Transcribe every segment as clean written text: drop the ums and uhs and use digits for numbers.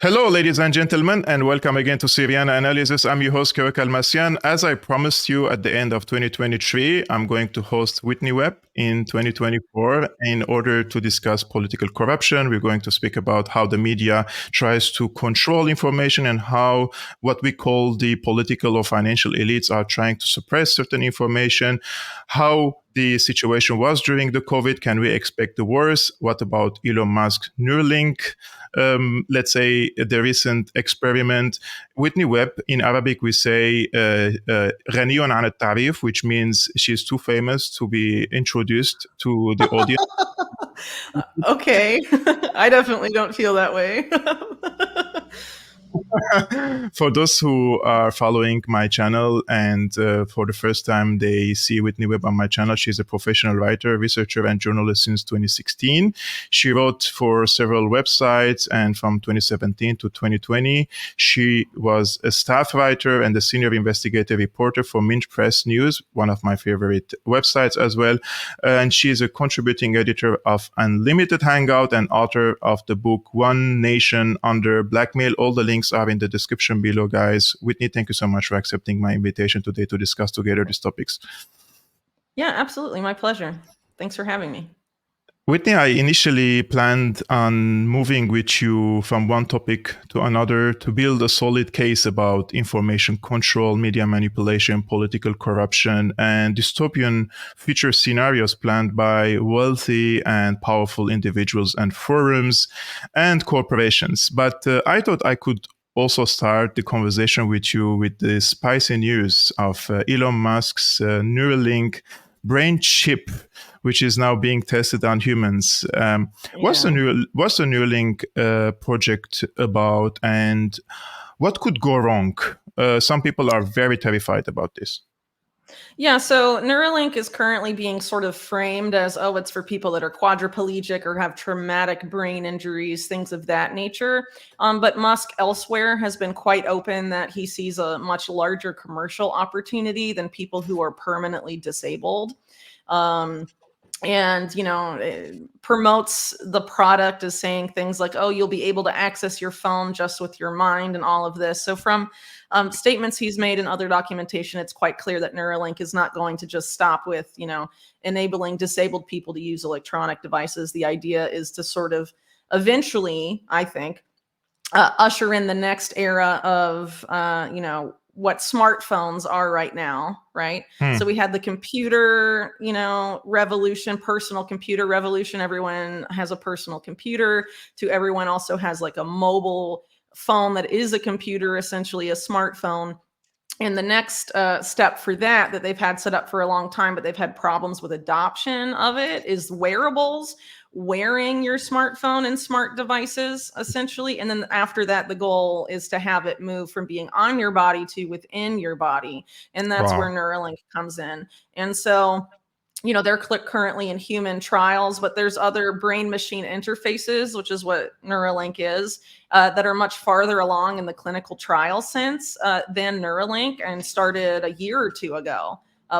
Hello, ladies and gentlemen, and welcome again to Syriana Analysis. I'm your host, Kevork Almassian. As I promised you at the end of 2023, I'm going to host Whitney Webb in 2024 in order to discuss political corruption. We're going to speak about how the media tries to control information and how what we call the political or financial elites are trying to suppress certain information, how the situation was during the COVID. Can we expect the worst? What about Elon Musk's Neuralink? Let's say the recent experiment. Whitney Webb, in Arabic, we say غني عن التعريف, which means she's too famous to be introduced to the audience. Okay. I definitely don't feel that way. For those who are following my channel and for the first time they see Whitney Webb on my channel, she's a professional writer, researcher, and journalist since 2016. She wrote for several websites, and from 2017 to 2020, she was a staff writer and a senior investigative reporter for Mint Press News, one of my favorite websites as well. And she is a contributing editor of Unlimited Hangout and author of the book One Nation Under Blackmail. All the links are in the description below, guys. Whitney, thank you so much for accepting my invitation today to discuss together these topics. Yeah, absolutely. My pleasure. Thanks for having me. Whitney, I initially planned on moving with you from one topic to another to build a solid case about information control, media manipulation, political corruption, and dystopian future scenarios planned by wealthy and powerful individuals and forums and corporations. But I thought I could also start the conversation with you with the spicy news of Elon Musk's Neuralink brain chip, which is now being tested on humans. What's the Neuralink project about, and what could go wrong? Some people are very terrified about this. Yeah, so Neuralink is currently being sort of framed as, oh, it's for people that are quadriplegic or have traumatic brain injuries, things of that nature. But Musk elsewhere has been quite open that he sees a much larger commercial opportunity than people who are permanently disabled. And, promotes the product as saying things like, oh, you'll be able to access your phone just with your mind and all of this. So from statements he's made in other documentation, it's quite clear that Neuralink is not going to just stop with, enabling disabled people to use electronic devices. The idea is to sort of eventually, I think, usher in the next era of, what smartphones are right now, right? So we had the computer, revolution, personal computer revolution. Everyone has a personal computer, to everyone also has like a mobile phone that is a computer, essentially a smartphone. And the next step for that they've had set up for a long time, but they've had problems with adoption of it, is wearables, wearing your smartphone and smart devices, essentially. And then after that, the goal is to have it move from being on your body to within your body. And that's where Neuralink comes in. And so, they're currently in human trials, but there's other brain-machine interfaces, which is what Neuralink is, that are much farther along in the clinical trial sense than Neuralink, and started a year or two ago,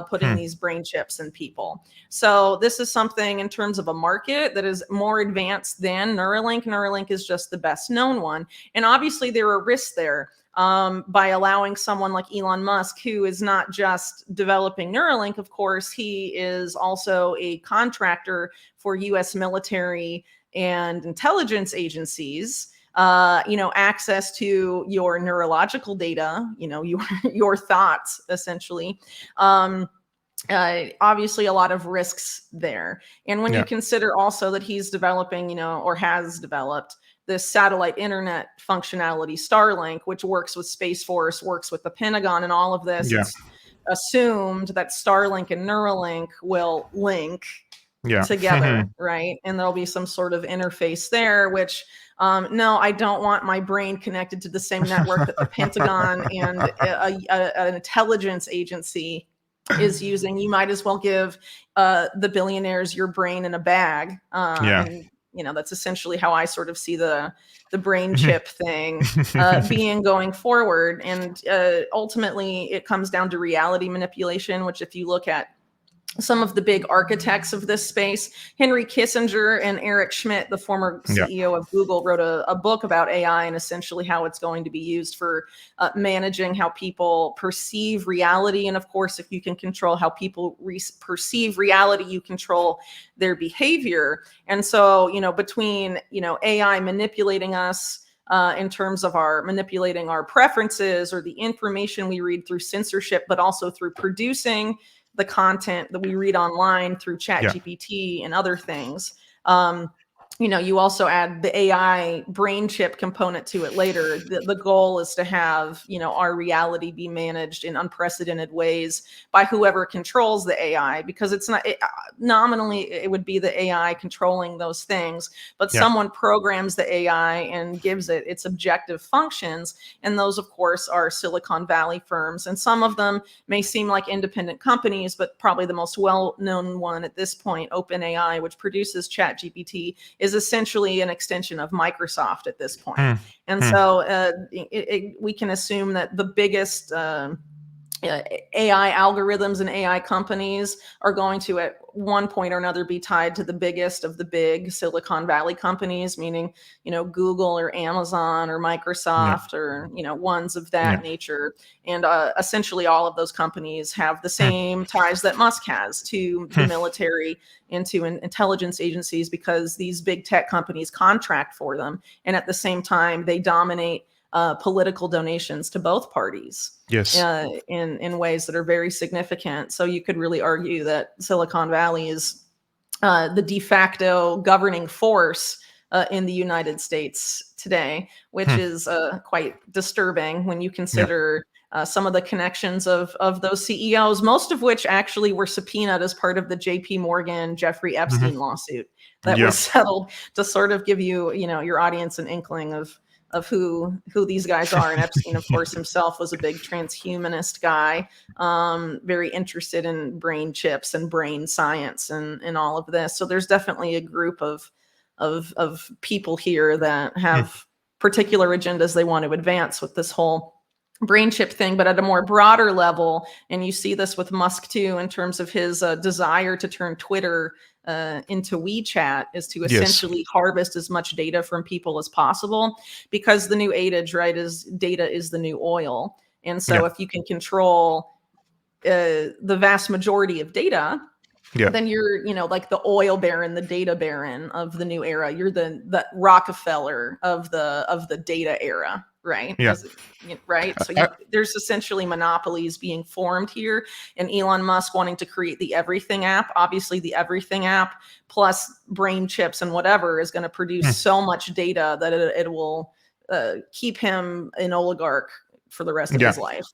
putting these brain chips in people. So this is something in terms of a market that is more advanced than Neuralink. Neuralink is just the best known one. And obviously there are risks there. By allowing someone like Elon Musk, who is not just developing Neuralink, of course, he is also a contractor for U.S. military and intelligence agencies, access to your neurological data, your thoughts, essentially. Obviously a lot of risks there. And when you consider also that he's developing, or has developed this satellite internet functionality, Starlink, which works with Space Force, works with the Pentagon and all of this, it's assumed that Starlink and Neuralink will link together, right? And there'll be some sort of interface there, which, no, I don't want my brain connected to the same network that the Pentagon and an intelligence agency is using. You might as well give the billionaires your brain in a bag. And that's essentially how I sort of see the brain chip thing being going forward. And ultimately, it comes down to reality manipulation, which if you look at some of the big architects of this space. Henry Kissinger and Eric Schmidt, the former Yeah. CEO of Google, wrote a book about AI and essentially how it's going to be used for managing how people perceive reality. And of course, if you can control how people perceive reality, you control their behavior. And so, between, AI manipulating us, in terms of manipulating our preferences or the information we read through censorship, but also through producing the content that we read online through Yeah. ChatGPT and other things. You also add the AI brain chip component to it later. The goal is to have, our reality be managed in unprecedented ways by whoever controls the AI, because it's not nominally it would be the AI controlling those things, but Yeah. someone programs the AI and gives it its objective functions. And those, of course, are Silicon Valley firms. And some of them may seem like independent companies, but probably the most well-known one at this point, OpenAI, which produces ChatGPT, is essentially an extension of Microsoft at this point. And so we can assume that the biggest AI algorithms and AI companies are going to at one point or another be tied to the biggest of the big Silicon Valley companies, meaning, Google or Amazon or Microsoft or, ones of that nature. And essentially all of those companies have the same ties that Musk has to the military and to intelligence agencies, because these big tech companies contract for them. And at the same time, they dominate political donations to both parties. Yes. In ways that are very significant. So you could really argue that Silicon Valley is the de facto governing force in the United States today, which is quite disturbing when you consider some of the connections of those CEOs, most of which actually were subpoenaed as part of the JP Morgan Jeffrey Epstein lawsuit that was settled, to sort of give you, your audience an inkling of who these guys are. And Epstein, of course, himself was a big transhumanist guy, very interested in brain chips and brain science and all of this. So there's definitely a group of people here that have particular agendas they want to advance with this whole brain chip thing, but at a more broader level. And you see this with Musk too, in terms of his desire to turn Twitter into WeChat, is to essentially harvest as much data from people as possible, because the new adage, right, is data is the new oil. And so if you can control the vast majority of data, then you're, like the oil baron, the data baron of the new era. You're the Rockefeller of the data era, right? Right. So there's essentially monopolies being formed here, and Elon Musk wanting to create the everything app. Obviously, the everything app plus brain chips and whatever is going to produce so much data that it will keep him an oligarch for the rest of his life.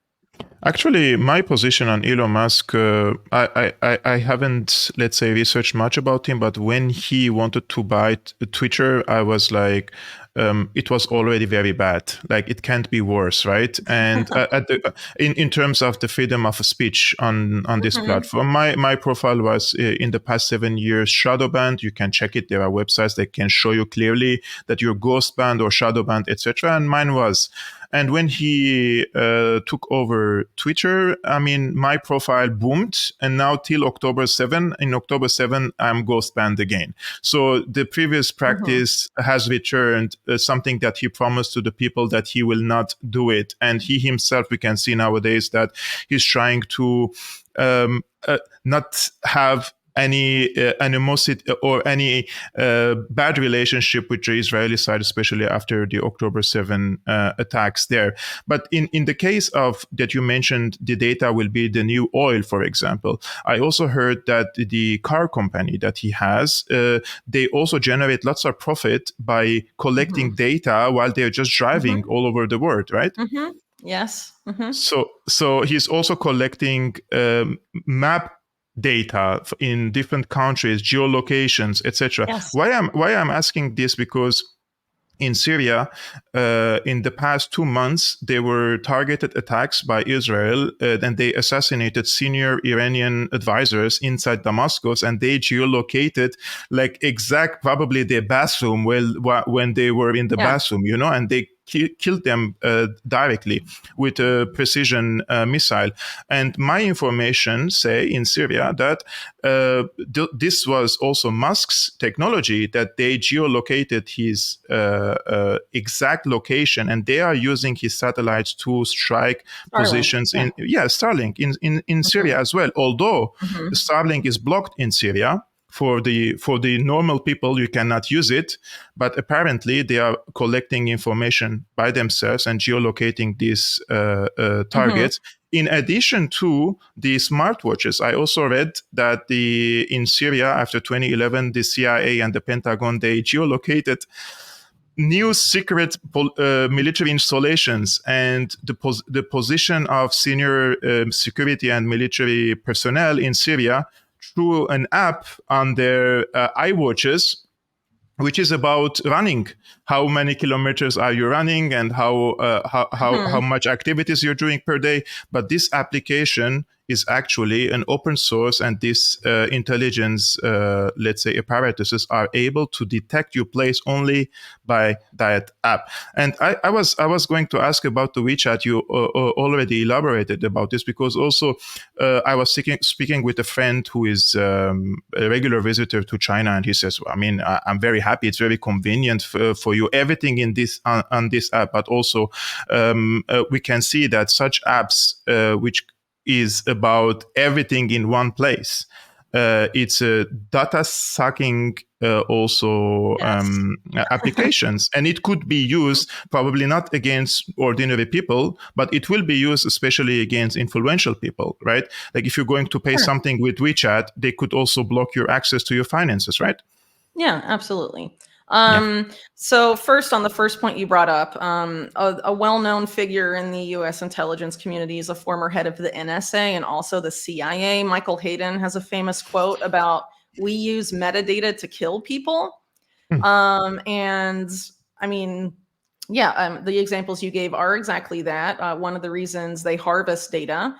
Actually, my position on Elon Musk, I haven't, let's say, researched much about him, but when he wanted to buy Twitter, I was like, it was already very bad. Like, it can't be worse, right? And in terms of the freedom of speech on this platform, my profile was in the past 7 years shadow banned. You can check it. There are websites that can show you clearly that you're ghost banned or shadow banned, etc. And mine was. And when he took over Twitter, I mean, my profile boomed. And now till October 7, in October 7, I'm ghost banned again. So the previous practice has returned, something that he promised to the people that he will not do it. And he himself, we can see nowadays that he's trying to not have any animosity or any bad relationship with the Israeli side, especially after the October 7 attacks there. But in the case of that you mentioned, the data will be the new oil, for example. I also heard that the car company that he has, they also generate lots of profit by collecting data while they're just driving all over the world, right? Yes. So he's also collecting map data in different countries, geolocations, etc. Why I'm asking this, because in Syria, in the past 2 months, there were targeted attacks by Israel, and they assassinated senior Iranian advisors inside Damascus, and they geolocated like exact, probably their bathroom when they were in the bathroom, and they killed them directly with a precision missile. And my information say in Syria that this was also Musk's technology, that they geolocated his exact location, and they are using his satellites to strike positions in Starlink in Syria as well. Although Starlink is blocked in Syria. For the normal people, you cannot use it, but apparently they are collecting information by themselves and geolocating these targets. In addition to the smartwatches, I also read that in Syria after 2011, the CIA and the Pentagon, they geolocated new secret military installations, and the position of senior security and military personnel in Syria through an app on their iWatches, which is about running. How many kilometers are you running, and how much activities you're doing per day? But this application is actually an open source, and this intelligence, let's say, apparatuses are able to detect your place only by that app. And I was going to ask about the WeChat. You already elaborated about this, because also I was speaking with a friend who is a regular visitor to China, and he says, well, I mean, I'm very happy. It's very convenient for you. Everything in this on this app, but also we can see that such apps, which is about everything in one place. It's a data sucking also applications, and it could be used probably not against ordinary people, but it will be used especially against influential people, right? Like if you're going to pay something with WeChat, they could also block your access to your finances, right? Yeah, absolutely. So first, on the first point you brought up, a well-known figure in the U.S. intelligence community is a former head of the NSA and also the CIA. Michael Hayden has a famous quote about, "We use metadata to kill people." And I mean, the examples you gave are exactly that. One of the reasons they harvest data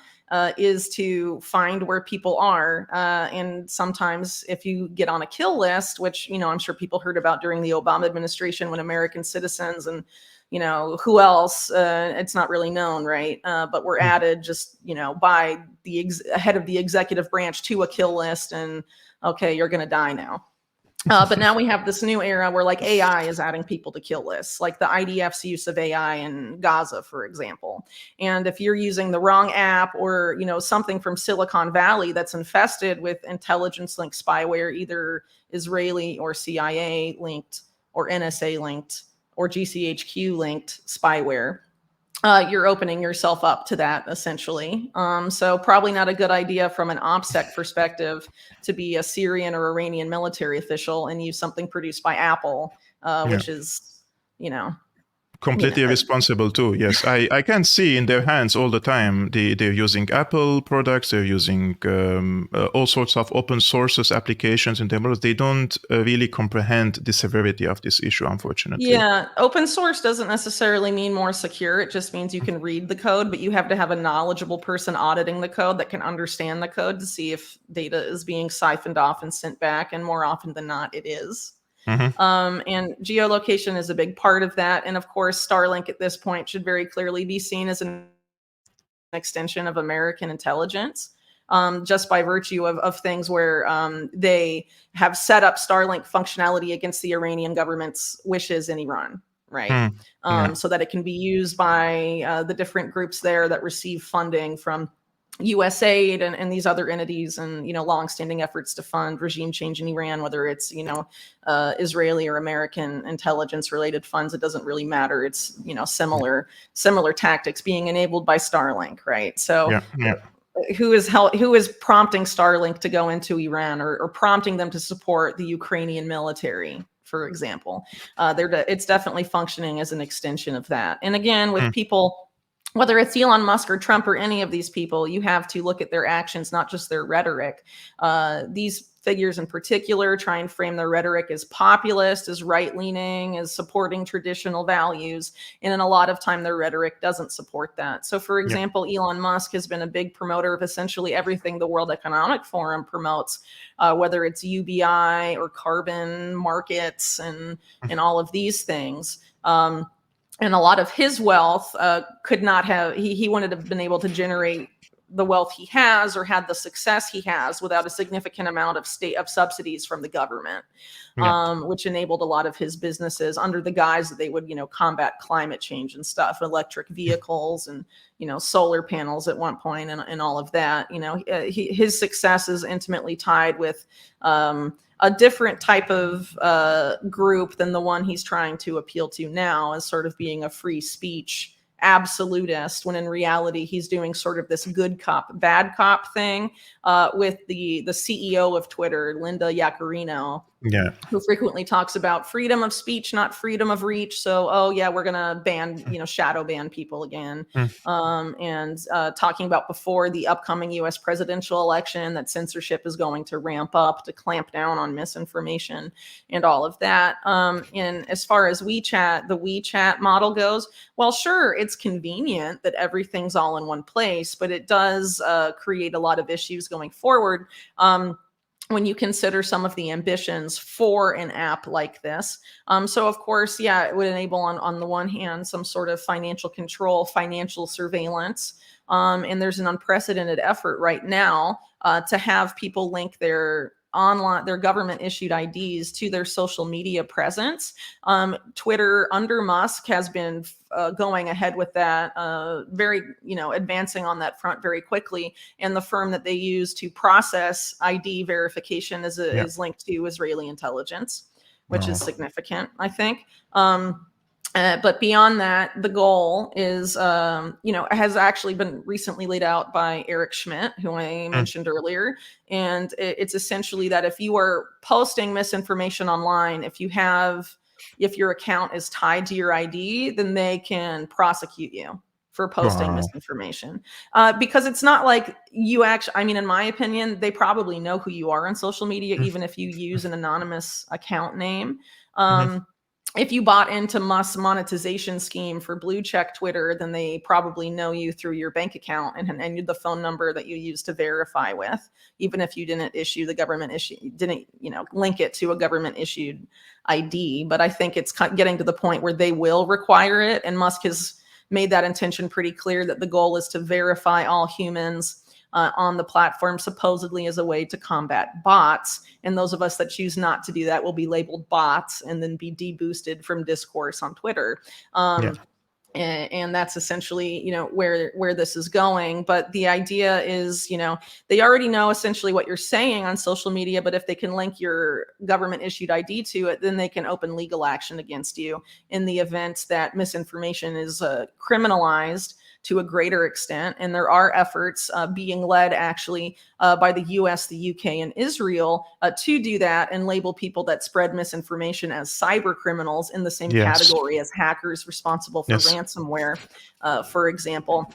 is to find where people are. And sometimes if you get on a kill list, which, I'm sure people heard about during the Obama administration, when American citizens and, who else, it's not really known, right? But we're added just, by the head of the executive branch to a kill list, and okay, you're going to die now. But now we have this new era where like AI is adding people to kill lists, like the IDF's use of AI in Gaza, for example. And if you're using the wrong app, or, something from Silicon Valley that's infested with intelligence linked spyware, either Israeli or CIA linked or NSA linked or GCHQ linked spyware, you're opening yourself up to that, essentially. So probably not a good idea from an OPSEC perspective to be a Syrian or Iranian military official and use something produced by Apple, which is, completely irresponsible too. Yes, I can see in their hands all the time. They're using Apple products. They're using all sorts of open sources applications in their models. They don't really comprehend the severity of this issue, unfortunately. Yeah, open source doesn't necessarily mean more secure. It just means you can read the code, but you have to have a knowledgeable person auditing the code that can understand the code to see if data is being siphoned off and sent back. And more often than not, it is. And geolocation is a big part of that. And of course, Starlink at this point should very clearly be seen as an extension of American intelligence, just by virtue of things where they have set up Starlink functionality against the Iranian government's wishes in Iran, right? So that it can be used by the different groups there that receive funding from USAID and these other entities, and longstanding efforts to fund regime change in Iran, whether it's Israeli or American intelligence related funds. It doesn't really matter. It's similar tactics being enabled by Starlink, right? So who is prompting Starlink to go into Iran, or prompting them to support the Ukrainian military, for example? It's definitely functioning as an extension of that. And again, with people, whether it's Elon Musk or Trump or any of these people, you have to look at their actions, not just their rhetoric. These figures in particular try and frame their rhetoric as populist, as right-leaning, as supporting traditional values. And in a lot of time, their rhetoric doesn't support that. So for example, Elon Musk has been a big promoter of essentially everything the World Economic Forum promotes, whether it's UBI or carbon markets and all of these things. and a lot of his wealth could not have, he wouldn't have been able to generate the wealth he has or had the success he has without a significant amount of subsidies from the government, Yeah. which enabled a lot of his businesses under the guise that they would, combat climate change and stuff, electric vehicles and, solar panels at one point and all of that. His success is intimately tied with a different type of group than the one he's trying to appeal to now, as sort of being a free speech absolutist, when in reality he's doing sort of this good cop, bad cop thing with the CEO of Twitter, Linda Yaccarino, Yeah. who frequently talks about freedom of speech, not freedom of reach. So, oh yeah, we're gonna ban, shadow ban people again, and talking about before the upcoming U.S. presidential election that censorship is going to ramp up to clamp down on misinformation and all of that. And as far as WeChat, the WeChat model goes, well, sure, it's convenient that everything's all in one place, but it does create a lot of issues going forward. When you consider some of the ambitions for an app like this. So of course, yeah, it would enable on the one hand, some sort of financial control, financial surveillance. And there's an unprecedented effort right now to have people link their government issued IDs to their social media presence. Twitter under Musk has been going ahead with that, very, advancing on that front very quickly. And the firm that they use to process ID verification is linked to Israeli intelligence, which is significant, I think. But beyond that, the goal is, has actually been recently laid out by Eric Schmidt, who I mentioned earlier. And it's essentially that if you are posting misinformation online, if your account is tied to your ID, then they can prosecute you for posting misinformation. Because it's not like you actually, I mean, in my opinion, they probably know who you are on social media, even if you use an anonymous account name. If you bought into Musk's monetization scheme for blue check Twitter, then they probably know you through your bank account and the phone number that you use to verify with, even if you didn't link it to a government issued ID. But I think it's getting to the point where they will require it. And Musk has made that intention pretty clear, that the goal is to verify all humans on the platform, supposedly as a way to combat bots. And those of us that choose not to do that will be labeled bots and then be deboosted from discourse on Twitter. And that's essentially, where this is going. But the idea is, they already know essentially what you're saying on social media, but if they can link your government issued ID to it, then they can open legal action against you in the event that misinformation is criminalized to a greater extent. And there are efforts being led actually by the US, the UK, and Israel to do that and label people that spread misinformation as cyber criminals in the same category as hackers responsible for ransomware, for example.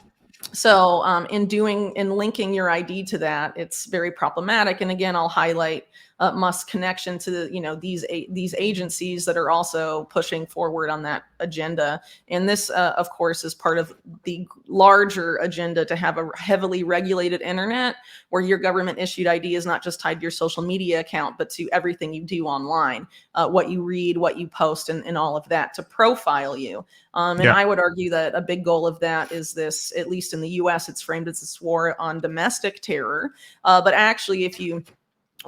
So in linking your ID to that, it's very problematic. And again, I'll highlight Musk's connection to these agencies that are also pushing forward on that agenda. And this, of course, is part of the larger agenda to have a heavily regulated internet where your government issued ID is not just tied to your social media account, but to everything you do online, what you read, what you post, and all of that, to profile you. And I would argue that a big goal of that is this, at least in the US, it's framed as this war on domestic terror. But actually, if you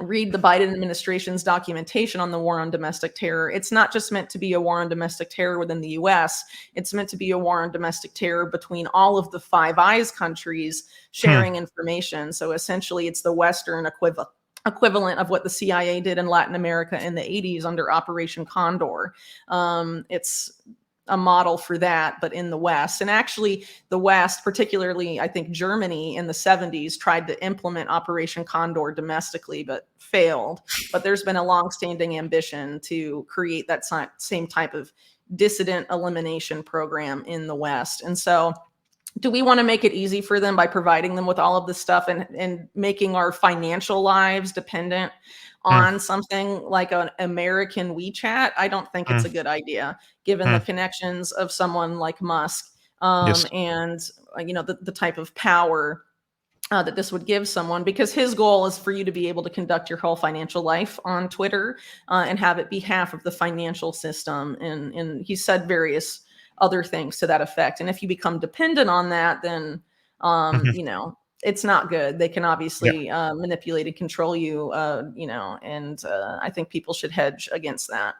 read the Biden administration's documentation on the war on domestic terror, it's not just meant to be a war on domestic terror within the US. It's meant to be a war on domestic terror between all of the Five Eyes countries sharing information. So essentially, it's the Western equivalent of what the CIA did in Latin America in the 80s under Operation Condor. It's a model for that, but in the West. And actually, the West, particularly, I think Germany in the 70s, tried to implement Operation Condor domestically, but failed. But there's been a longstanding ambition to create that same type of dissident elimination program in the West. And so, do we want to make it easy for them by providing them with all of this stuff and making our financial lives dependent on something like an American WeChat? I don't think it's a good idea, given the connections of someone like Musk, and the type of power that this would give someone, because his goal is for you to be able to conduct your whole financial life on Twitter and have it be half of the financial system. And he said various other things to that effect. And if you become dependent on that, then Mhm. it's not good. They can Yeah. obviously manipulate and control you, and I think people should hedge against that.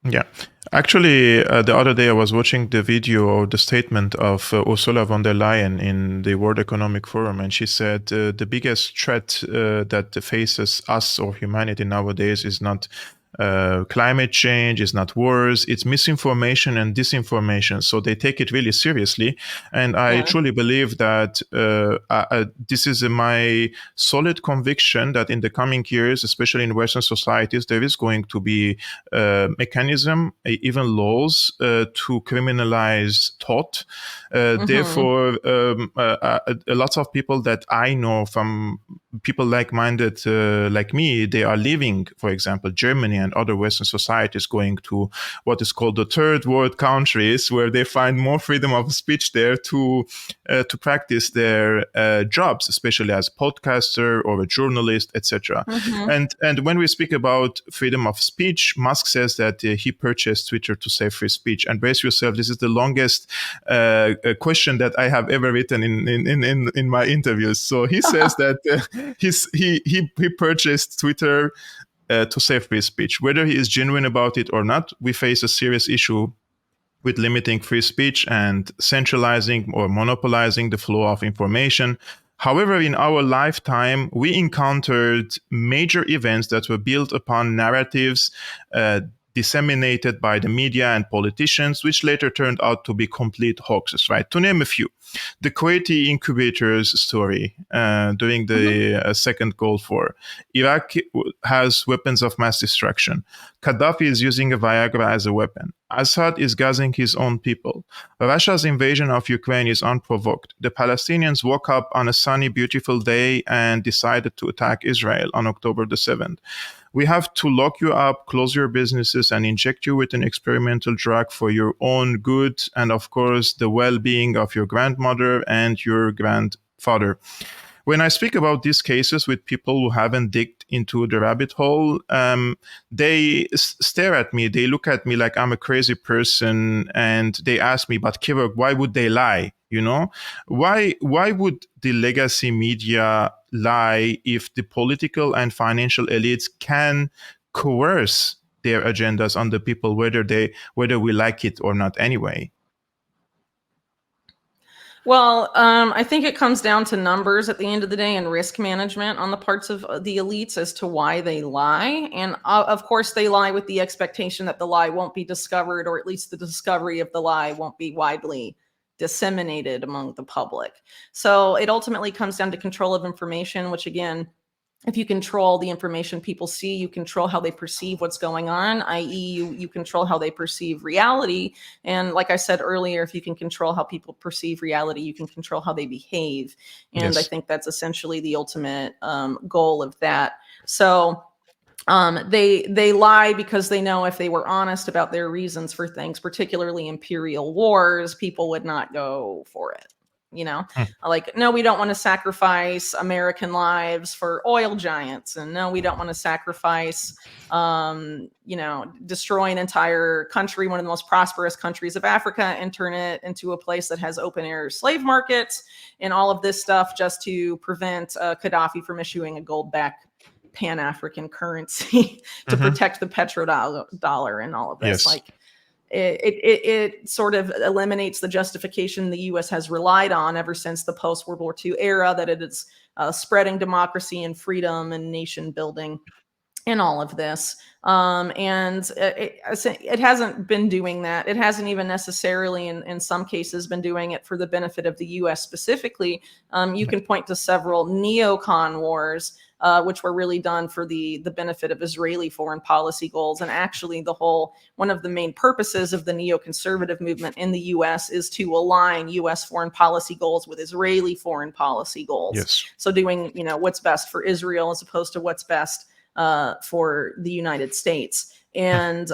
Yeah. Actually, the other day I was watching the video or the statement of Ursula von der Leyen in the World Economic Forum, and she said the biggest threat that faces us or humanity nowadays is not climate change, is not wars, it's misinformation and disinformation. So they take it really seriously. And I Yeah. truly believe that this is my solid conviction that in the coming years, especially in Western societies, there is going to be mechanism, even laws to criminalize thought. Hmm. Therefore, lots of people that I know from people like-minded like me, they are leaving, for example, Germany and other Western societies, going to what is called the third world countries, where they find more freedom of speech there to practice their jobs, especially as a podcaster or a journalist, etc. Hmm. And when we speak about freedom of speech, Musk says that he purchased Twitter to save free speech. And brace yourself, this is the longest question that I have ever written in my interviews. So he says that he purchased Twitter to save free speech. Whether he is genuine about it or not, we face a serious issue with limiting free speech and centralizing or monopolizing the flow of information. However, in our lifetime, we encountered major events that were built upon narratives disseminated by the media and politicians, which later turned out to be complete hoaxes, right? To name a few. The Kuwaiti incubators story during Hmm. the Second Gulf War. Iraq has weapons of mass destruction. Gaddafi is using a Viagra as a weapon. Assad is gassing his own people. Russia's invasion of Ukraine is unprovoked. The Palestinians woke up on a sunny, beautiful day and decided to attack Israel on October the 7th. We have to lock you up, close your businesses, and inject you with an experimental drug for your own good and, of course, the well being of your grandmother and your grandfather. When I speak about these cases with people who haven't digged into the rabbit hole, they stare at me. They look at me like I'm a crazy person, and they ask me, "But Kevork, why would they lie? You know, why would the legacy media lie if the political and financial elites can coerce their agendas on the people, whether we like it or not anyway?" Well, I think it comes down to numbers at the end of the day and risk management on the parts of the elites as to why they lie. And of course, they lie with the expectation that the lie won't be discovered, or at least the discovery of the lie won't be widely disseminated among the public. So it ultimately comes down to control of information, which again, if you control the information people see, you control how they perceive what's going on, i.e., you control how they perceive reality. And like I said earlier, if you can control how people perceive reality, you can control how they behave. And I Yes. think that's essentially the ultimate goal of that. So they lie because they know if they were honest about their reasons for things, particularly imperial wars, people would not go for it. Hmm. Like, no, we don't want to sacrifice American lives for oil giants, and no, we don't want to sacrifice, destroy an entire country, one of the most prosperous countries of Africa, and turn it into a place that has open air slave markets and all of this stuff just to prevent Gaddafi from issuing a gold-backed Pan-African currency to Mm-hmm. protect the petrodollar and all of this. Yes. Like it sort of eliminates the justification the U.S. has relied on ever since the post-World War II era, that it is spreading democracy and freedom and nation building in all of this. And it hasn't been doing that. It hasn't even necessarily, in some cases, been doing it for the benefit of the U.S. specifically. You can point to several neocon wars, which were really done for the benefit of Israeli foreign policy goals. And actually, one of the main purposes of the neoconservative movement in the U.S. is to align U.S. foreign policy goals with Israeli foreign policy goals. Yes. So doing, what's best for Israel as opposed to what's best for the United States. And,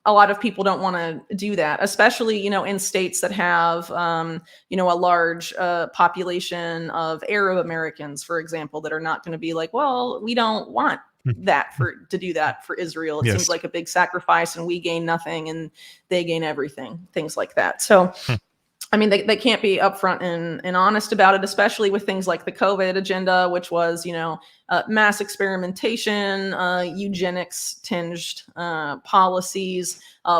a lot of people don't want to do that, especially, in states that have, a large population of Arab Americans, for example, that are not going to be like, well, we don't want to do that for Israel. It Yes. seems like a big sacrifice, and we gain nothing and they gain everything, things like that. So I mean, they can't be upfront and honest about it, especially with things like the COVID agenda, which was, mass experimentation, eugenics tinged policies,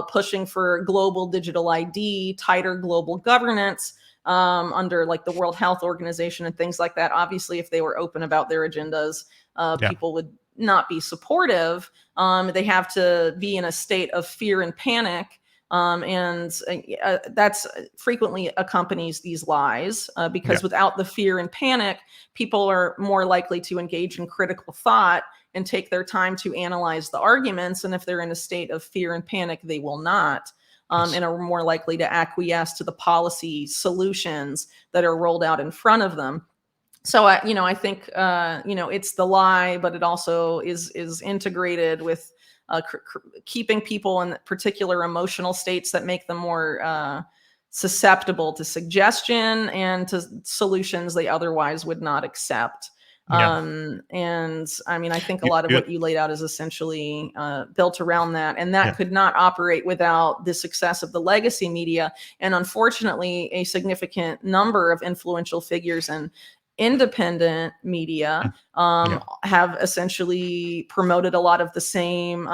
pushing for global digital ID, tighter global governance under like the World Health Organization and things like that. Obviously, if they were open about their agendas, people would not be supportive. They have to be in a state of fear and panic. And that's frequently accompanies these lies because without the fear and panic, people are more likely to engage in critical thought and take their time to analyze the arguments. And if they're in a state of fear and panic, they will not. And are more likely to acquiesce to the policy solutions that are rolled out in front of them. So, I think, it's the lie, but it also is integrated with keeping people in particular emotional states that make them more susceptible to suggestion and to solutions they otherwise would not accept. And I mean, I think a lot of what you laid out is essentially built around that, and that could not operate without the success of the legacy media. And unfortunately, a significant number of influential figures and independent media have essentially promoted a lot of the same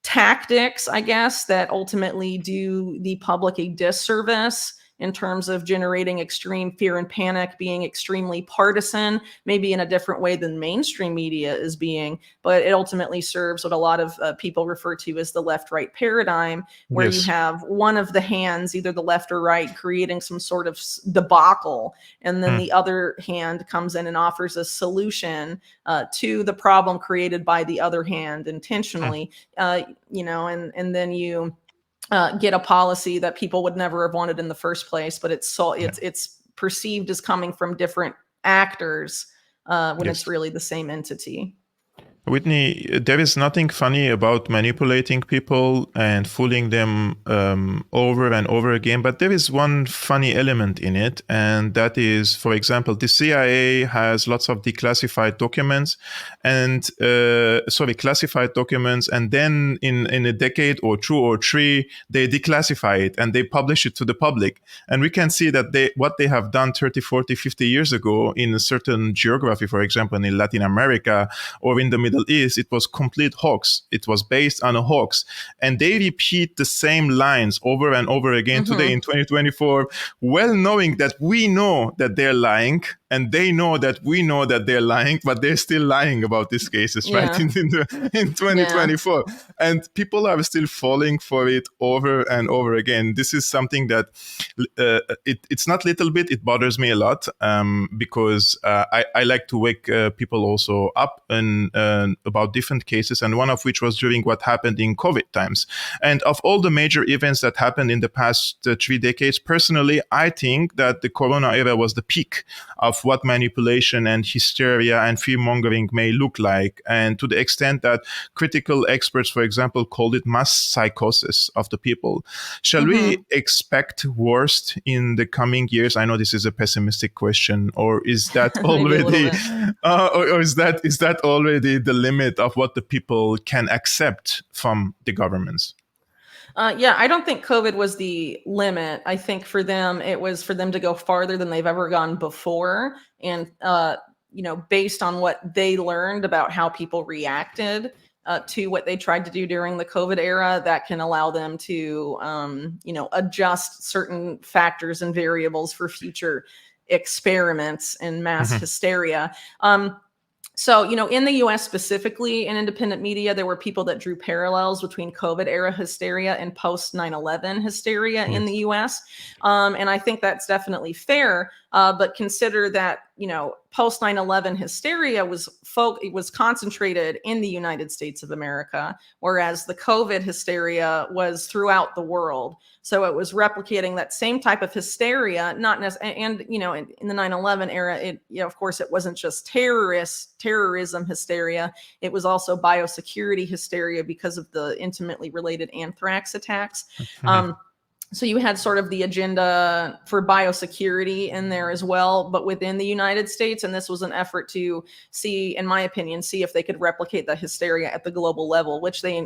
tactics, I guess, that ultimately do the public a disservice in terms of generating extreme fear and panic, being extremely partisan, maybe in a different way than mainstream media is being, but it ultimately serves what a lot of people refer to as the left-right paradigm, where you have one of the hands, either the left or right, creating some sort of debacle, and then the other hand comes in and offers a solution to the problem created by the other hand intentionally, and then you get a policy that people would never have wanted in the first place, but it's perceived as coming from different actors when it's really the same entity. Whitney, there is nothing funny about manipulating people and fooling them over and over again, but there is one funny element in it, and that is, for example, the CIA has lots of declassified documents, and classified documents, and then in a decade or 2 or 3, they declassify it and they publish it to the public. And we can see that what they have done 30, 40, 50 years ago in a certain geography, for example, in Latin America or in the Middle East, it was complete hoax. It was based on a hoax. And they repeat the same lines over and over again today in 2024, well knowing that we know that they're lying, and they know that we know that they're lying, but they're still lying about these cases, right? In 2024. And people are still falling for it over and over again. This is something that it's not little bit, it bothers me a lot, because I like to wake people also up and about different cases, and one of which was during what happened in COVID times. And of all the major events that happened in the past 3 decades, personally, I think that the Corona era was the peak of what manipulation and hysteria and fear-mongering may look like, and to the extent that critical experts, for example, called it mass psychosis of the people. Shall we expect worst in the coming years? I know this is a pessimistic question, or is that already, or is that already the limit of what the people can accept from the governments? I don't think COVID was the limit. I think for them, it was for them to go farther than they've ever gone before. And, based on what they learned about how people reacted to what they tried to do during the COVID era, that can allow them to, adjust certain factors and variables for future experiments in mass hysteria. So, in the US specifically, in independent media, there were people that drew parallels between COVID era hysteria and post 9/11 hysteria in the US. And I think that's definitely fair. But consider that, post 9/11 hysteria was concentrated in the United States of America, whereas the COVID hysteria was throughout the world. So it was replicating that same type of hysteria, not necessarily, and, in the 9/11 era, of course, it wasn't just terrorism hysteria. It was also biosecurity hysteria because of the intimately related anthrax attacks. So you had sort of the agenda for biosecurity in there as well, but within the United States. And this was an effort to see, in my opinion, see if they could replicate the hysteria at the global level, which they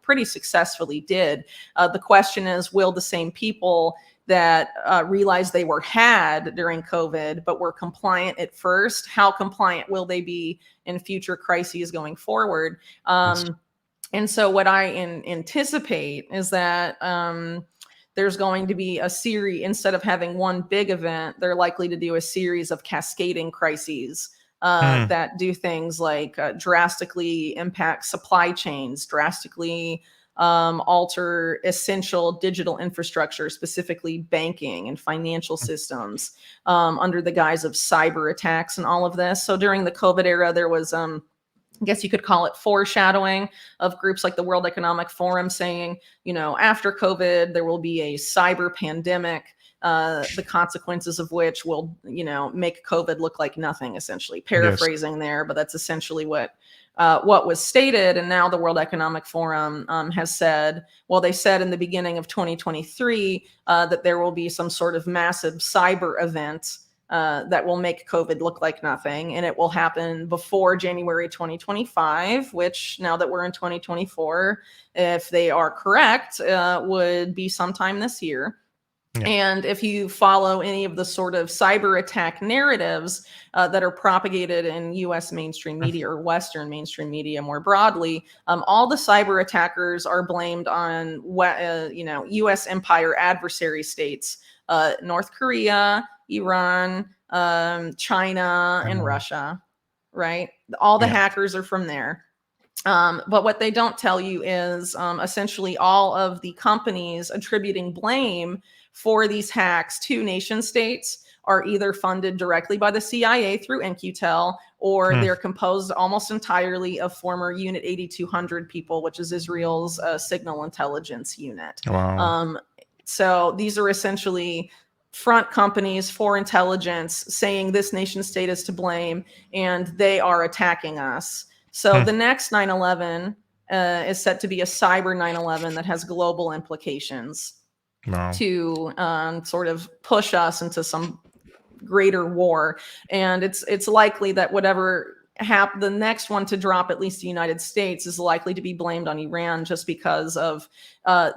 pretty successfully did. The question is, will the same people that realized they were had during COVID, but were compliant at first, how compliant will they be in future crises going forward? And so what I anticipate is that there's going to be a series, instead of having one big event, they're likely to do a series of cascading crises that do things like drastically impact supply chains, drastically alter essential digital infrastructure, specifically banking and financial systems, under the guise of cyber attacks and all of this. So during the COVID era, there was I guess you could call it foreshadowing of groups like the World Economic Forum saying, after COVID, there will be a cyber pandemic, the consequences of which will, make COVID look like nothing, essentially. Paraphrasing there, but that's essentially what was stated. And now the World Economic Forum has said, well, they said in the beginning of 2023 that there will be some sort of massive cyber event that will make COVID look like nothing. And it will happen before January 2025, which, now that we're in 2024, if they are correct, would be sometime this year. Yeah. And if you follow any of the sort of cyber attack narratives that are propagated in U.S. mainstream media or Western mainstream media more broadly, all the cyber attackers are blamed on U.S. empire adversary states, North Korea, Iran, China, and Russia, right? All the hackers are from there. But what they don't tell you is essentially all of the companies attributing blame for these hacks to nation states are either funded directly by the CIA through NQTEL, or they're composed almost entirely of former Unit 8200 people, which is Israel's signal intelligence unit. Wow. So these are essentially front companies for intelligence saying this nation state is to blame and they are attacking us. So the next 9/11 is set to be a cyber 9/11 that has global implications to sort of push us into some greater war. And it's likely that whatever the next one to drop, at least the United States, is likely to be blamed on Iran, just because of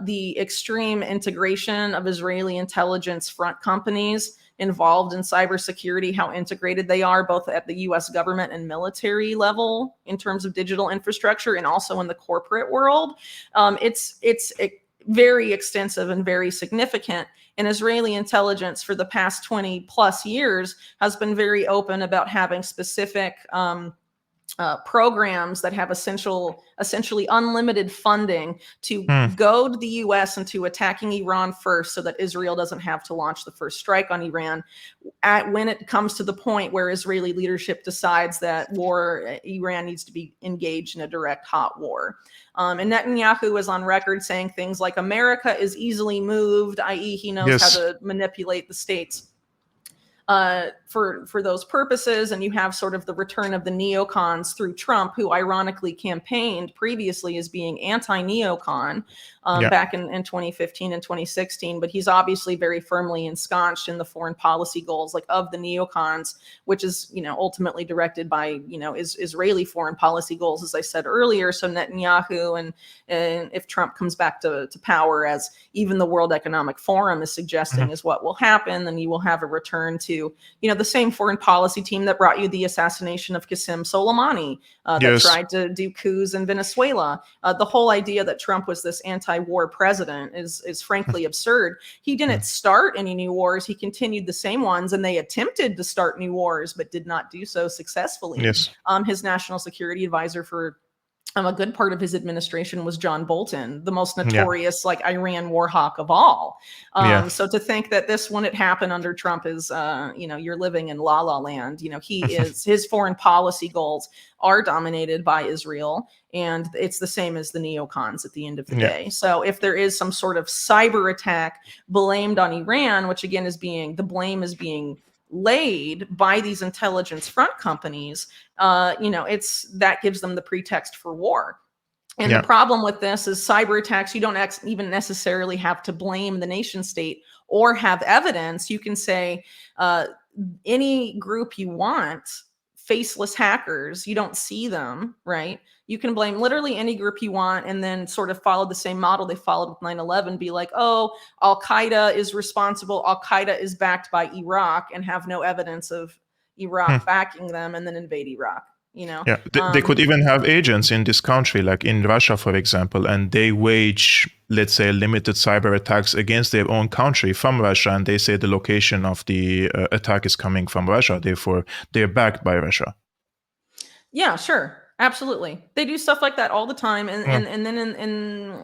the extreme integration of Israeli intelligence front companies involved in cybersecurity, how integrated they are both at the US government and military level in terms of digital infrastructure, and also in the corporate world. It's very extensive and very significant. And Israeli intelligence for the past 20 plus years has been very open about having specific programs that have essentially unlimited funding to goad the U.S. into attacking Iran first, so that Israel doesn't have to launch the first strike on Iran when it comes to the point where Israeli leadership decides that Iran needs to be engaged in a direct hot war. And Netanyahu is on record saying things like America is easily moved, i.e. he knows how to manipulate the states for those purposes. And you have sort of the return of the neocons through Trump, who ironically campaigned previously as being anti-neocon back in 2015 and 2016. But he's obviously very firmly ensconced in the foreign policy goals of the neocons, which is, ultimately directed by, Israeli foreign policy goals, as I said earlier. So Netanyahu, and if Trump comes back to power, as even the World Economic Forum is suggesting is what will happen, then you will have a return to the same foreign policy team that brought you the assassination of Qasem Soleimani, that tried to do coups in Venezuela. The whole idea that Trump was this anti-war president is frankly absurd. He didn't start any new wars. He continued the same ones, and they attempted to start new wars, but did not do so successfully. His national security advisor for a good part of his administration was John Bolton, the most notorious Iran war hawk of all. So to think that this wouldn't happen under Trump is, you're living in la la land. His foreign policy goals are dominated by Israel, and it's the same as the neocons at the end of the day. So if there is some sort of cyber attack blamed on Iran, which again the blame is being laid by these intelligence front companies, that gives them the pretext for war. And the problem with this is cyber attacks, you don't even necessarily have to blame the nation state or have evidence. You can say any group you want, faceless hackers, you don't see them, right? You can blame literally any group you want and then sort of follow the same model they followed with 9/11, be like, oh, Al-Qaeda is responsible. Al-Qaeda is backed by Iraq, and have no evidence of Iraq backing them, and then invade Iraq. Yeah, they could even have agents in this country, like in Russia, for example, and they wage, let's say, limited cyber attacks against their own country from Russia, and they say the location of the attack is coming from Russia, therefore they're backed by Russia. Yeah, sure. Absolutely. They do stuff like that all the time. And then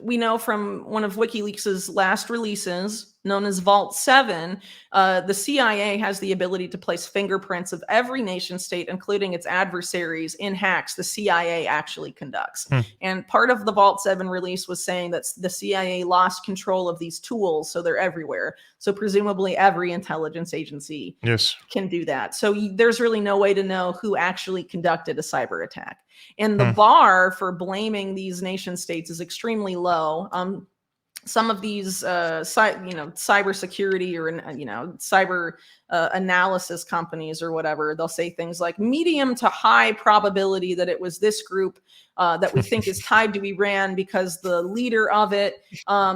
we know from one of WikiLeaks' last releases, known as Vault 7, the CIA has the ability to place fingerprints of every nation state, including its adversaries, in hacks the CIA actually conducts. And part of the Vault 7 release was saying that the CIA lost control of these tools, so they're everywhere. So presumably every intelligence agency can do that. So there's really no way to know who actually conducted a cyber attack. And the bar for blaming these nation states is extremely low. Some of these, cybersecurity or, cyber analysis companies or whatever, they'll say things like medium to high probability that it was this group that we think is tied to Iran because the leader of it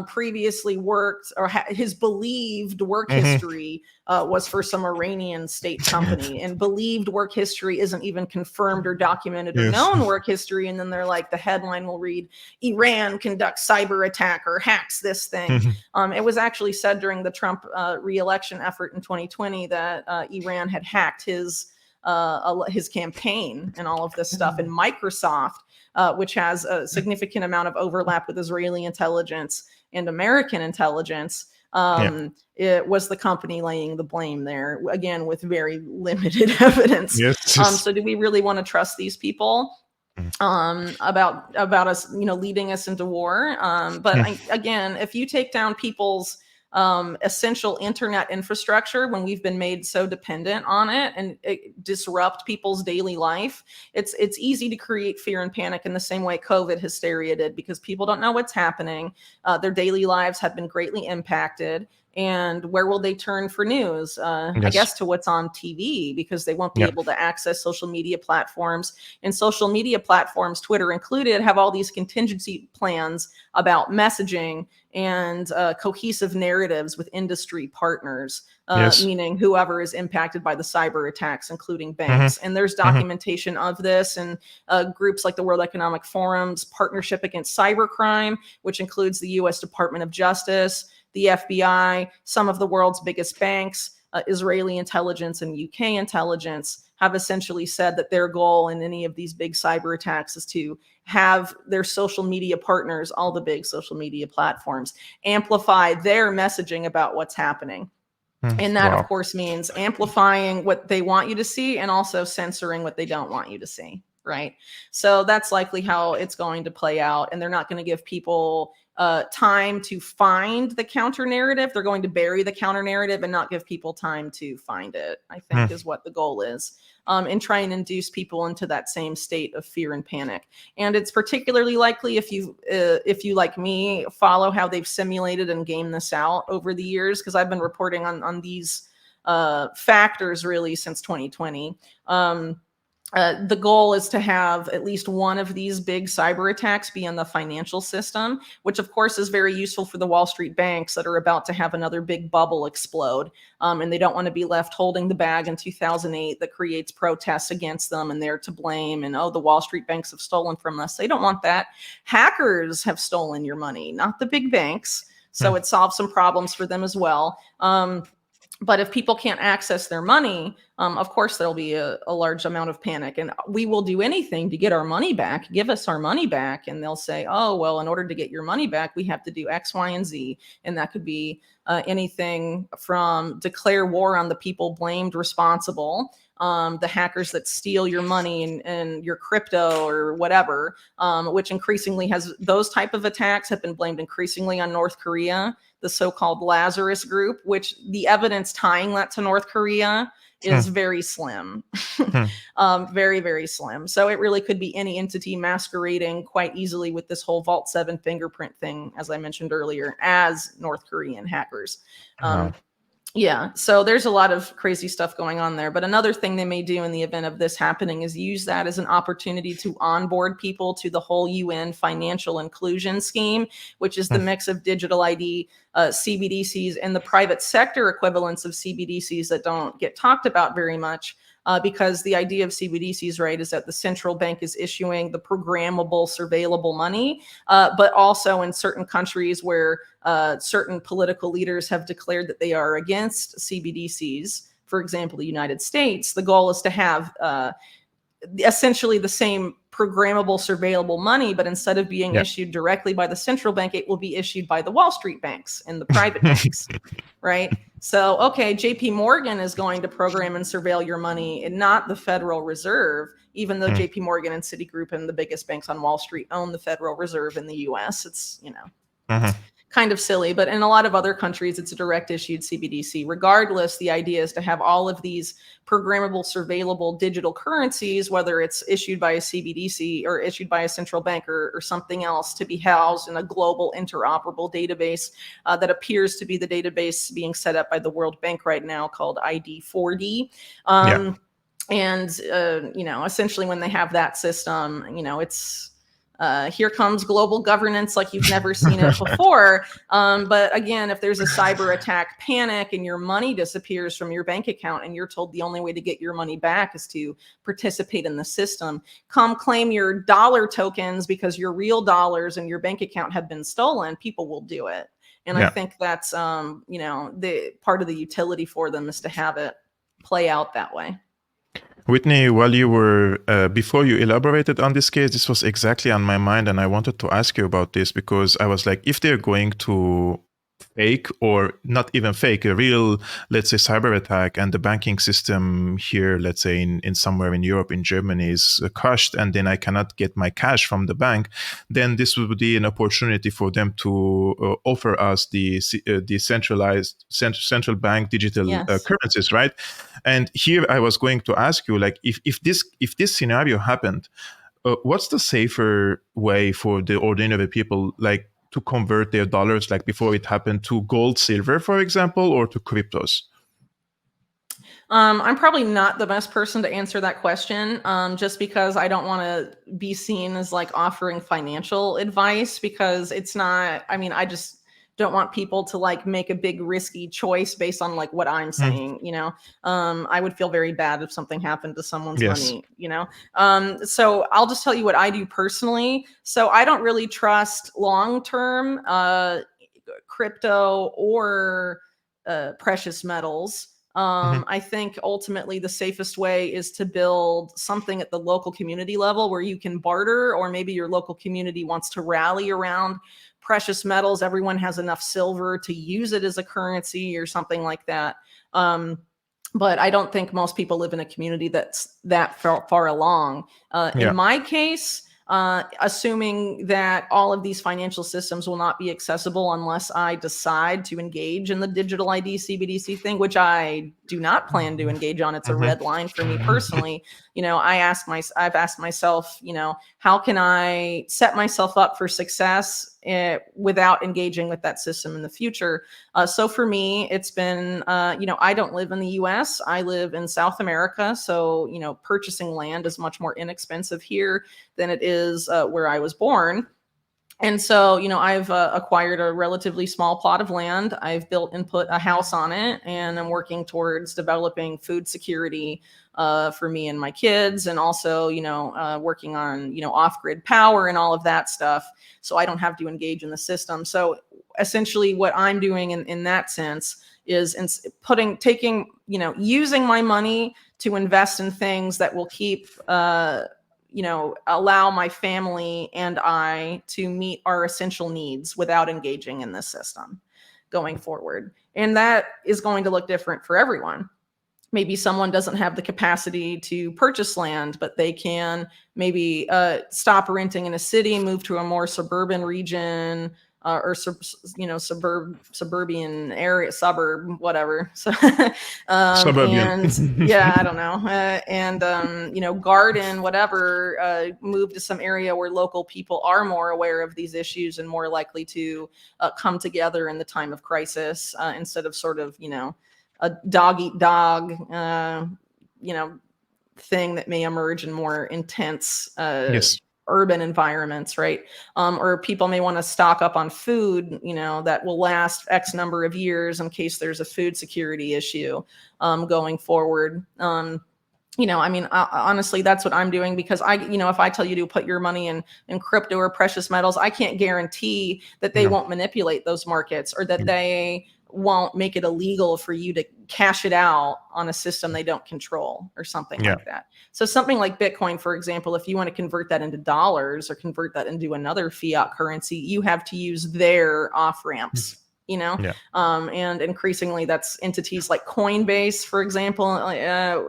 previously worked, or his believed work history was for some Iranian state company, and believed work history isn't even confirmed or documented or known work history. And then they're like, the headline will read, Iran conducts cyber attack or hacks this thing. It was actually said during the Trump re-election effort in 2020 that Iran had hacked his campaign and all of this stuff. And Microsoft, which has a significant amount of overlap with Israeli intelligence and American intelligence, it was the company laying the blame there, again, with very limited evidence. So do we really want to trust these people about us, leading us into war? But again, if you take down people's essential internet infrastructure when we've been made so dependent on it, and it disrupt people's daily life, it's easy to create fear and panic in the same way COVID hysteria did, because people don't know what's happening. Their daily lives have been greatly impacted. And where will they turn for news? I guess to what's on TV, because they won't be able to access social media platforms. And social media platforms, Twitter included, have all these contingency plans about messaging and cohesive narratives with industry partners, meaning whoever is impacted by the cyber attacks, including banks. And there's documentation of this, and groups like the World Economic Forum's Partnership Against Cybercrime, which includes the U.S. Department of Justice, the FBI, some of the world's biggest banks, Israeli intelligence and UK intelligence, have essentially said that their goal in any of these big cyber attacks is to have their social media partners, all the big social media platforms, amplify their messaging about what's happening. And that, of course, means amplifying what they want you to see and also censoring what they don't want you to see, right? So that's likely how it's going to play out. And they're not going to give people time to find the counter narrative. They're going to bury the counter narrative and not give people time to find it, I think is what the goal is, and try and induce people into that same state of fear and panic. And it's particularly likely if you, like me, follow how they've simulated and gamed this out over the years, because I've been reporting on these factors really since 2020. The goal is to have at least one of these big cyber attacks be in the financial system, which of course is very useful for the Wall Street banks that are about to have another big bubble explode. And they don't want to be left holding the bag in 2008 that creates protests against them, and they're to blame. And, oh, the Wall Street banks have stolen from us. They don't want that. Hackers have stolen your money, not the big banks. So it solves some problems for them as well. But if people can't access their money, of course, there'll be a large amount of panic, and we will do anything to get our money back. Give us our money back. And they'll say, oh, well, in order to get your money back, we have to do X, Y, and Z. And that could be anything from declare war on the people blamed responsible, the hackers that steal your money and your crypto or whatever, which increasingly has those type of attacks have been blamed increasingly on North Korea, the so-called Lazarus group, which the evidence tying that to North Korea is very slim. Very, very slim. So it really could be any entity masquerading quite easily with this whole Vault 7 fingerprint thing, as I mentioned earlier, as North Korean hackers. Wow. Yeah, so there's a lot of crazy stuff going on there. But another thing they may do in the event of this happening is use that as an opportunity to onboard people to the whole UN financial inclusion scheme, which is the mix of digital ID, CBDCs, and the private sector equivalents of CBDCs that don't get talked about very much. Because the idea of CBDCs, right, is that the central bank is issuing the programmable, surveillable money, but also in certain countries where certain political leaders have declared that they are against CBDCs, for example, the United States, the goal is to have essentially the same programmable, surveillable money, but instead of being issued directly by the central bank, it will be issued by the Wall Street banks and the private banks, right? So, okay, JP Morgan is going to program and surveil your money and not the Federal Reserve, even though JP Morgan and Citigroup and the biggest banks on Wall Street own the Federal Reserve in the US. It's, kind of silly, but in a lot of other countries, it's a direct issued CBDC. Regardless, the idea is to have all of these programmable, surveillable digital currencies, whether it's issued by a CBDC or issued by a central bank or something else, to be housed in a global interoperable database that appears to be the database being set up by the World Bank right now called ID4D. And, essentially when they have that system, it's, here comes global governance like you've never seen it before. But again, if there's a cyber attack panic and your money disappears from your bank account and you're told the only way to get your money back is to participate in the system, come claim your dollar tokens because your real dollars and your bank account have been stolen, people will do it. And I think that's, the part of the utility for them is to have it play out that way. Whitney, while you were, before you elaborated on this case, this was exactly on my mind. And I wanted to ask you about this because I was like, if they're going to fake or not even fake, a real, let's say, cyber attack and the banking system here, let's say in somewhere in Europe, in Germany is crushed and then I cannot get my cash from the bank, then this would be an opportunity for them to offer us the decentralized central bank digital currencies, right? And here I was going to ask you, like, if this scenario happened, what's the safer way for the ordinary people, like, to convert their dollars, like before it happened, to gold, silver, for example, or to cryptos? I'm probably not the best person to answer that question, just because I don't want to be seen as like offering financial advice, because it's not, I just don't want people to like make a big risky choice based on like what I'm saying, I would feel very bad if something happened to someone's money, so I'll just tell you what I do personally. So I don't really trust long-term crypto or precious metals. I think ultimately the safest way is to build something at the local community level where you can barter, or maybe your local community wants to rally around precious metals. Everyone has enough silver to use it as a currency or something like that. But I don't think most people live in a community that's that far along. In my case, assuming that all of these financial systems will not be accessible unless I decide to engage in the digital ID CBDC thing, which I do not plan to engage on. It's a red line for me personally. I've asked myself, how can I set myself up for success without engaging with that system in the future? So for me, it's been, I don't live in the US. I live in South America. So, purchasing land is much more inexpensive here than it is where I was born. And so, I've acquired a relatively small plot of land. I've built and put a house on it, and I'm working towards developing food security for me and my kids, and also, working on, off-grid power and all of that stuff, so I don't have to engage in the system. So essentially what I'm doing in that sense is using my money to invest in things that will keep allow my family and I to meet our essential needs without engaging in this system going forward. And that is going to look different for everyone. maybe someone doesn't have the capacity to purchase land, but they can maybe stop renting in a city, move to a more suburban region, or suburban area, suburb, whatever. So, Suburban. and yeah, I don't know, and garden, whatever, move to some area where local people are more aware of these issues and more likely to come together in the time of crisis, instead of sort of a dog eat dog, thing that may emerge in more intense Yes. urban environments, right? Or people may want to stock up on food, that will last X number of years in case there's a food security issue going forward. Honestly, that's what I'm doing, because if I tell you to put your money in crypto or precious metals, I can't guarantee that they No. won't manipulate those markets, or that they won't make it illegal for you to cash it out on a system they don't control or something Yeah. like that. So something like Bitcoin, for example, if you want to convert that into dollars or convert that into another fiat currency, you have to use their off ramps. Yeah. And increasingly that's entities like Coinbase, for example,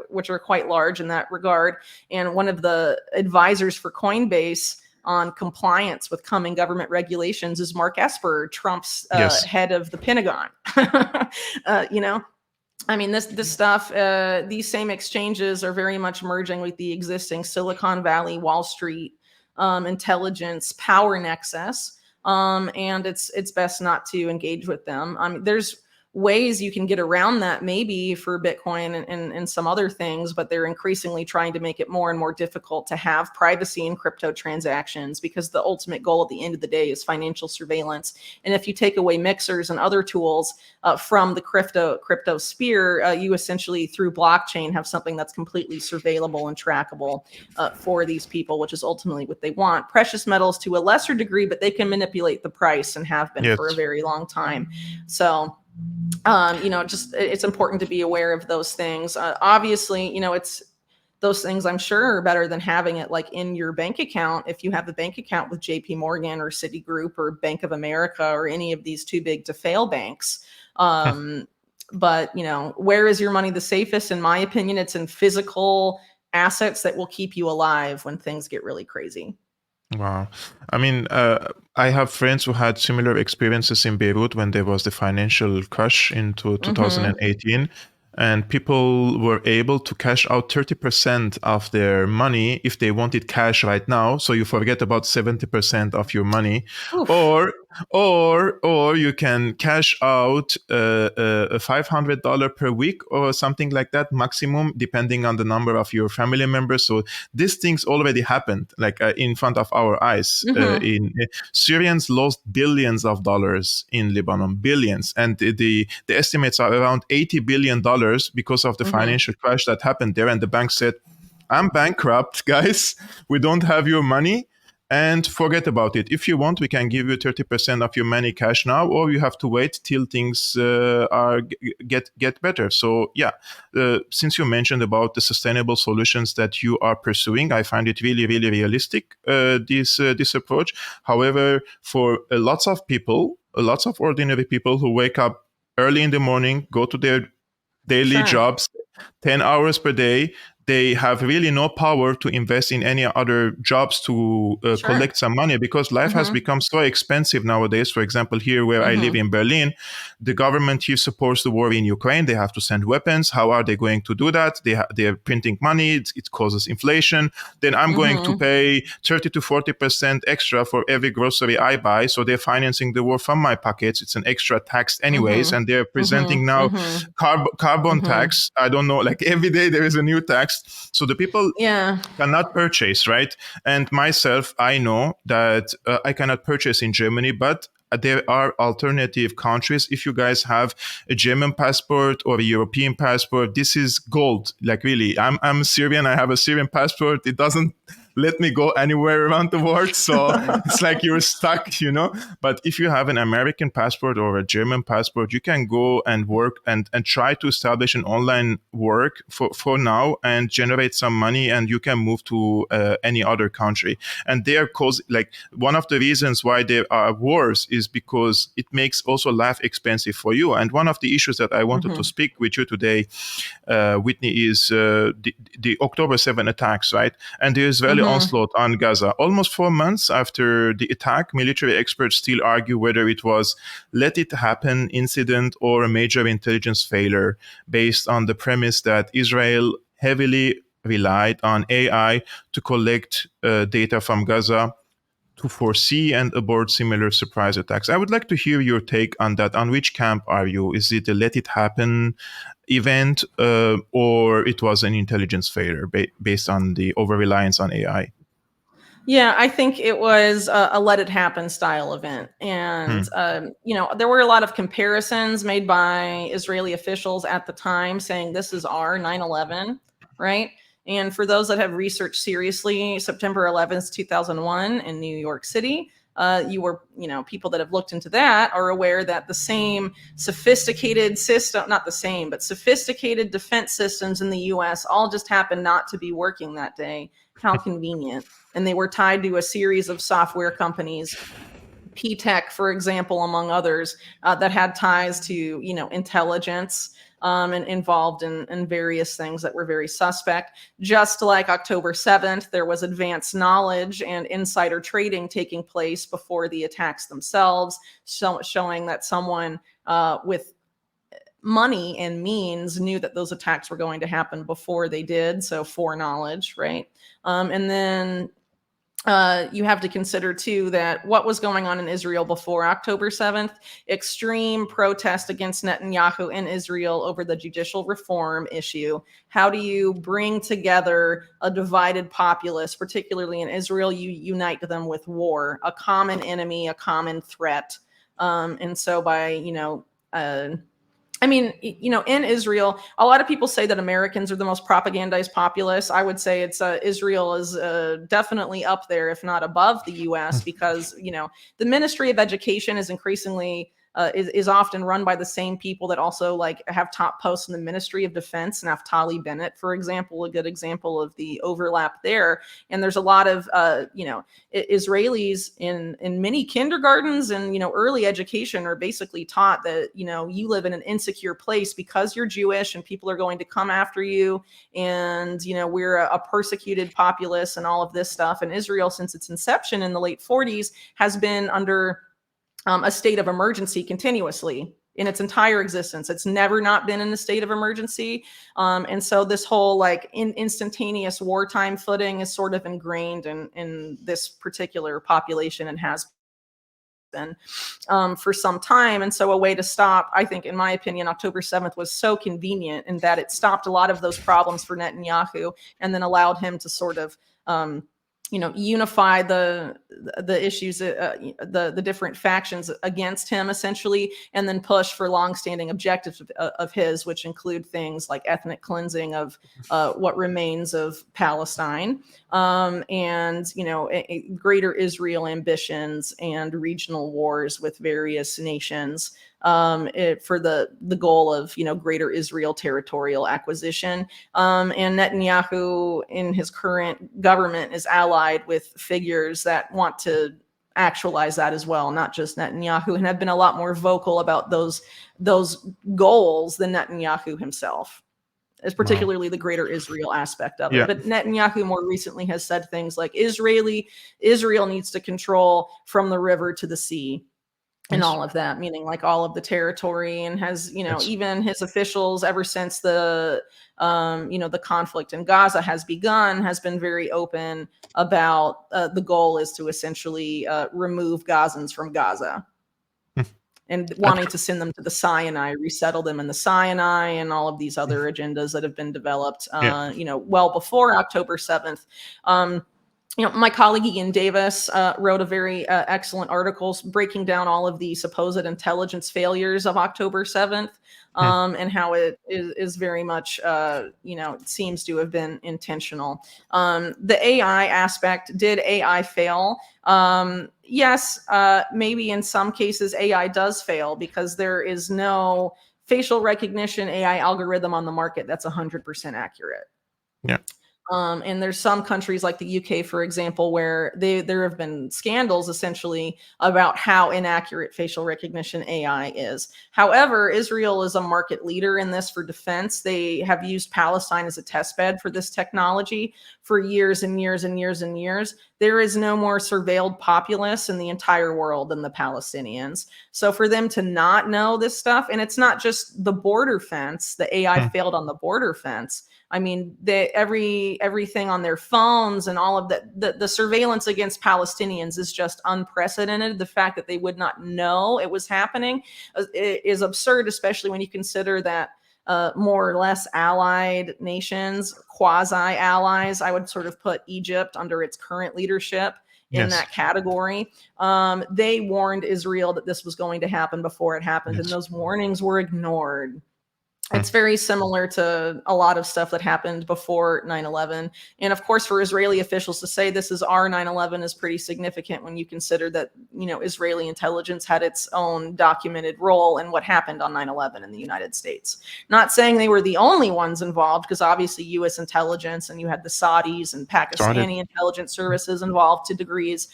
which are quite large in that regard. And one of the advisors for Coinbase on compliance with coming government regulations is Mark Esper, Trump's Yes. head of the Pentagon. This stuff, these same exchanges are very much merging with the existing Silicon Valley, Wall Street, intelligence, power nexus. And it's best not to engage with them. There's ways you can get around that, maybe for Bitcoin and some other things, but they're increasingly trying to make it more and more difficult to have privacy in crypto transactions, because the ultimate goal at the end of the day is financial surveillance. And if you take away mixers and other tools from the crypto sphere, you essentially, through blockchain, have something that's completely surveillable and trackable for these people, which is ultimately what they want. Precious metals to a lesser degree, but they can manipulate the price and have been for a very long time. So it's important to be aware of those things. Obviously, it's those things, I'm sure, are better than having it like in your bank account. If you have a bank account with JP Morgan or Citigroup or Bank of America or any of these too big to fail banks. But, where is your money the safest? In my opinion, it's in physical assets that will keep you alive when things get really crazy. Wow. I have friends who had similar experiences in Beirut when there was the financial crash into 2018. And people were able to cash out 30% of their money if they wanted cash right now. So you forget about 70% of your money. Oof. Or you can cash out a $500 per week or something like that maximum, depending on the number of your family members. So these things already happened, like in front of our eyes. Syrians lost billions of dollars in Lebanon, billions, and the estimates are around $80 billion because of the financial crash that happened there. And the bank said, "I'm bankrupt, guys. We don't have your money. And forget about it. If you want, we can give you 30% of your money cash now, or you have to wait till things get better." So yeah, since you mentioned about the sustainable solutions that you are pursuing, I find it really, really realistic, this approach. However, for lots of people, lots of ordinary people who wake up early in the morning, go to their daily jobs, 10 hours per day, they have really no power to invest in any other jobs to collect some money, because life has become so expensive nowadays. For example, here where I live in Berlin, the government here supports the war in Ukraine. They have to send weapons. How are they going to do that? They're printing money. It causes inflation. Then I'm going to pay 30 to 40% extra for every grocery I buy. So they're financing the war from my pockets. It's an extra tax anyways. And they're presenting now carbon tax. I don't know, like every day there is a new tax. So the people cannot purchase, right? And myself, I know that I cannot purchase in Germany, but there are alternative countries. If you guys have a German passport or a European passport, this is gold. Like really, I'm Syrian. I have a Syrian passport. It doesn't let me go anywhere around the world. So it's like you're stuck, But if you have an American passport or a German passport, you can go and work and try to establish an online work for now and generate some money, and you can move to any other country. And they are like one of the reasons why there are wars is because it makes also life expensive for you. And one of the issues that I wanted to speak with you today, Whitney, is the October 7 attacks, right? And the Israeli onslaught on Gaza. Almost 4 months after the attack, military experts still argue whether it was let it happen incident or a major intelligence failure, based on the premise that Israel heavily relied on AI to collect data from Gaza to foresee and abort similar surprise attacks. I would like to hear your take on that. On which camp are you? Is it a let it happen event, or it was an intelligence failure based on the over-reliance on AI? Yeah, I think it was a let it happen style event. And, there were a lot of comparisons made by Israeli officials at the time saying this is our 9/11, right? And for those that have researched seriously, September 11th, 2001 in New York City, people that have looked into that are aware that the same sophisticated system, not the same, but sophisticated defense systems in the US all just happened not to be working that day. How convenient. And they were tied to a series of software companies, P-Tech, for example, among others, that had ties to, intelligence, and involved in various things that were very suspect. Just like October 7th, there was advanced knowledge and insider trading taking place before the attacks themselves, showing that someone with money and means knew that those attacks were going to happen before they did. So foreknowledge, right? And then you have to consider too that what was going on in Israel before October 7th, extreme protest against Netanyahu in Israel over the judicial reform issue. How do you bring together a divided populace, particularly in Israel? You unite them with war, a common enemy, a common threat. And so by, in Israel, a lot of people say that Americans are the most propagandized populace. I would say it's Israel is definitely up there, if not above the U.S., because the Ministry of Education is increasingly is often run by the same people that also like have top posts in the Ministry of Defense. Naftali Bennett, for example, a good example of the overlap there. And there's a lot of Israelis in many kindergartens and early education are basically taught that you live in an insecure place because you're Jewish and people are going to come after you, and we're a persecuted populace and all of this stuff. And Israel, since its inception in the late 40s, has been under a state of emergency continuously in its entire existence. It's never not been in a state of emergency. And so this whole like instantaneous wartime footing is sort of ingrained in this particular population and has been for some time. And so a way to stop, I think, in my opinion, October 7th was so convenient in that it stopped a lot of those problems for Netanyahu and then allowed him to sort of unify the issues, the different factions against him, essentially, and then push for longstanding objectives of his, which include things like ethnic cleansing of what remains of Palestine, and greater Israel ambitions and regional wars with various nations. For the goal of greater Israel territorial acquisition, and Netanyahu in his current government is allied with figures that want to actualize that as well, not just Netanyahu, and have been a lot more vocal about those goals than Netanyahu himself, is particularly the greater Israel aspect of it. But Netanyahu more recently has said things like Israel needs to control from the river to the sea. And all of that, meaning like all of the territory, and has, even his officials ever since the conflict in Gaza has begun, has been very open about the goal is to essentially remove Gazans from Gaza and wanting to send them to the Sinai, resettle them in the Sinai, and all of these other agendas that have been developed, well before October 7th. My colleague Ian Davis wrote a very excellent article breaking down all of the supposed intelligence failures of October 7th, Hmm. and how it is very much, it seems to have been intentional. The AI aspect, did AI fail? Yes, maybe in some cases AI does fail because there is no facial recognition AI algorithm on the market that's 100% accurate. Yeah. And there's some countries like the UK, for example, where there have been scandals essentially about how inaccurate facial recognition AI is. However, Israel is a market leader in this for defense. They have used Palestine as a test bed for this technology for years and years and years and years. There is no more surveilled populace in the entire world than the Palestinians. So for them to not know this stuff, and it's not just the border fence, the AI Hmm. failed on the border fence. I mean, everything on their phones and all of that, the surveillance against Palestinians is just unprecedented. The fact that they would not know it was happening is absurd, especially when you consider that more or less allied nations, quasi-allies, I would sort of put Egypt under its current leadership in Yes. that category. They warned Israel that this was going to happen before it happened, and Yes. those warnings were ignored. Hmm. It's very similar to a lot of stuff that happened before 9/11. And of course, for Israeli officials to say this is our 9/11 is pretty significant when you consider that, Israeli intelligence had its own documented role in what happened on 9/11 in the United States. Not saying they were the only ones involved, because obviously US intelligence and you had the Saudis and Started. Pakistani intelligence services involved to degrees.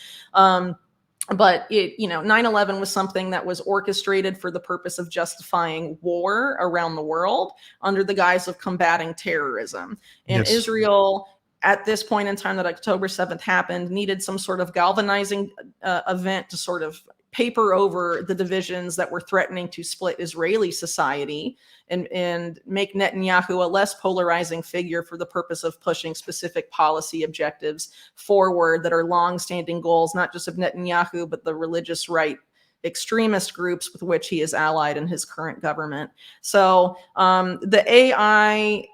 But 9/11 was something that was orchestrated for the purpose of justifying war around the world under the guise of combating terrorism. And Yes. Israel, at this point in time that October 7th happened, needed some sort of galvanizing event to sort of paper over the divisions that were threatening to split Israeli society, and make Netanyahu a less polarizing figure for the purpose of pushing specific policy objectives forward that are long-standing goals, not just of Netanyahu, but the religious right extremist groups with which he is allied in his current government. So the AI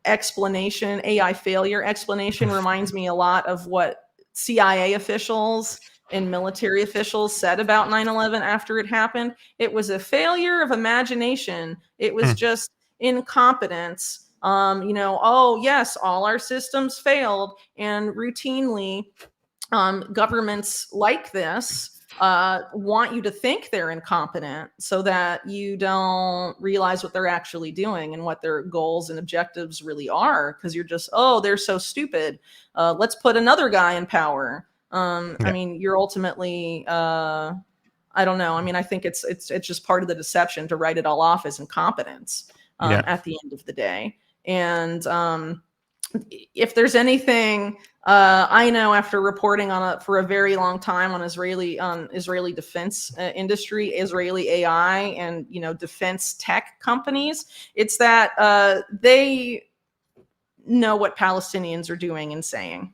explanation, AI failure explanation, reminds me a lot of what CIA officials and military officials said about 9/11 after it happened. It was a failure of imagination. It was Hmm. just incompetence. Oh, yes, all our systems failed. And routinely, governments like this want you to think they're incompetent so that you don't realize what they're actually doing and what their goals and objectives really are, because you're just, oh, they're so stupid. Let's put another guy in power. I Yeah. mean, you're ultimately, I don't know. I mean, I think it's just part of the deception to write it all off as incompetence Yeah. at the end of the day. And if there's anything I know after reporting for a very long time on Israeli defense industry, Israeli AI, and defense tech companies, it's that they know what Palestinians are doing and saying.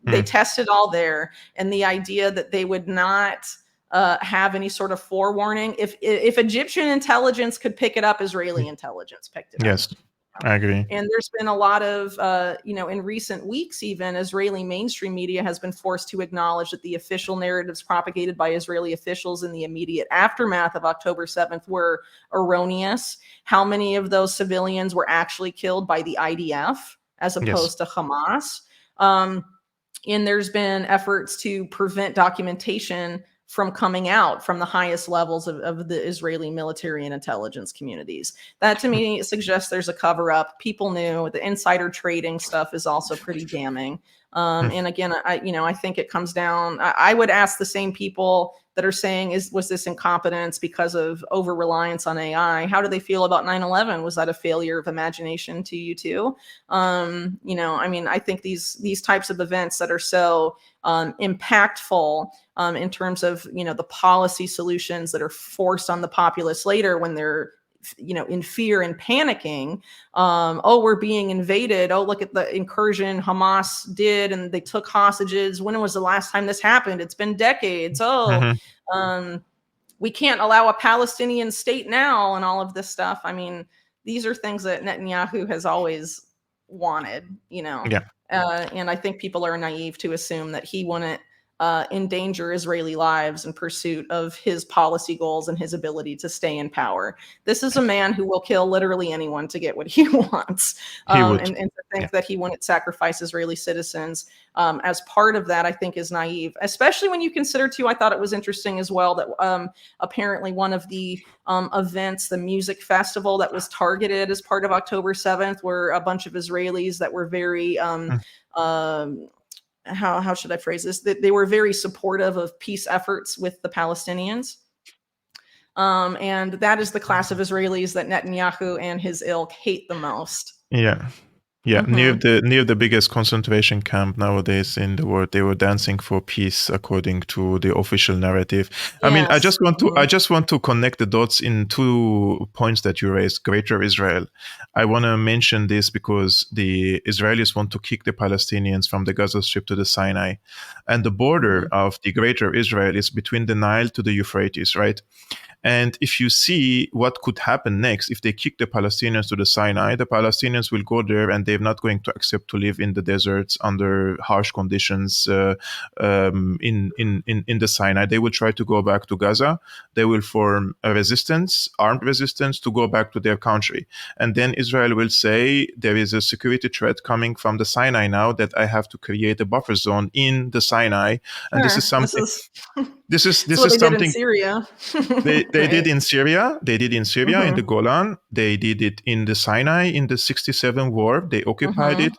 They Hmm. test it all there, and the idea that they would not have any sort of forewarning. If Egyptian intelligence could pick it up, Israeli intelligence picked it up. Yes. I agree. And there's been a lot of, in recent weeks, even Israeli mainstream media has been forced to acknowledge that the official narratives propagated by Israeli officials in the immediate aftermath of October 7th were erroneous. How many of those civilians were actually killed by the IDF as Yes. opposed to Hamas? Um, and there's been efforts to prevent documentation from coming out from the highest levels of the Israeli military and intelligence communities. That to me suggests there's a cover up. People knew. The insider trading stuff is also pretty damning. Hmm. And again, I think it comes down. I would ask the same people that are saying, was this incompetence because of over reliance on AI? How do they feel about 9/11? Was that a failure of imagination to you too? I mean, I think these types of events that are so impactful in terms of the policy solutions that are forced on the populace later when they're in fear and panicking. Oh, we're being invaded. Oh, look at the incursion Hamas did, and they took hostages. When was the last time this happened? It's been decades. Oh, Hmm. we can't allow a Palestinian state now, and all of this stuff. I mean, these are things that Netanyahu has always wanted. Yeah. And I think people are naive to assume that he wouldn't endanger Israeli lives in pursuit of his policy goals and his ability to stay in power. This is a man who will kill literally anyone to get what he wants. He would. And to think Yeah. that he wouldn't sacrifice Israeli citizens as part of that, I think is naive, especially when you consider too, I thought it was interesting as well that apparently one of the events, the music festival that was targeted as part of October 7th, were a bunch of Israelis that were very how should I phrase this? That they were very supportive of peace efforts with the Palestinians. And that is the class of Israelis that Netanyahu and his ilk hate the most. Yeah. Yeah, near the biggest concentration camp nowadays in the world, they were dancing for peace, according to the official narrative. I mean, I just want to connect the dots in 2 points that you raised. Greater Israel. I want to mention this because the Israelis want to kick the Palestinians from the Gaza Strip to the Sinai, and the border of the Greater Israel is between the Nile to the Euphrates, right? And if you see what could happen next, if they kick the Palestinians to the Sinai, the Palestinians will go there and they're not going to accept to live in the deserts under harsh conditions in the Sinai. They will try to go back to Gaza. They will form a resistance, armed resistance, to go back to their country. And then Israel will say, there is a security threat coming from the Sinai now, that I have to create a buffer zone in the Sinai. And this is something... This is something did in Syria. They did in Syria. They did in Syria, in the Golan. They did it in the Sinai in the 67 war. They occupied it.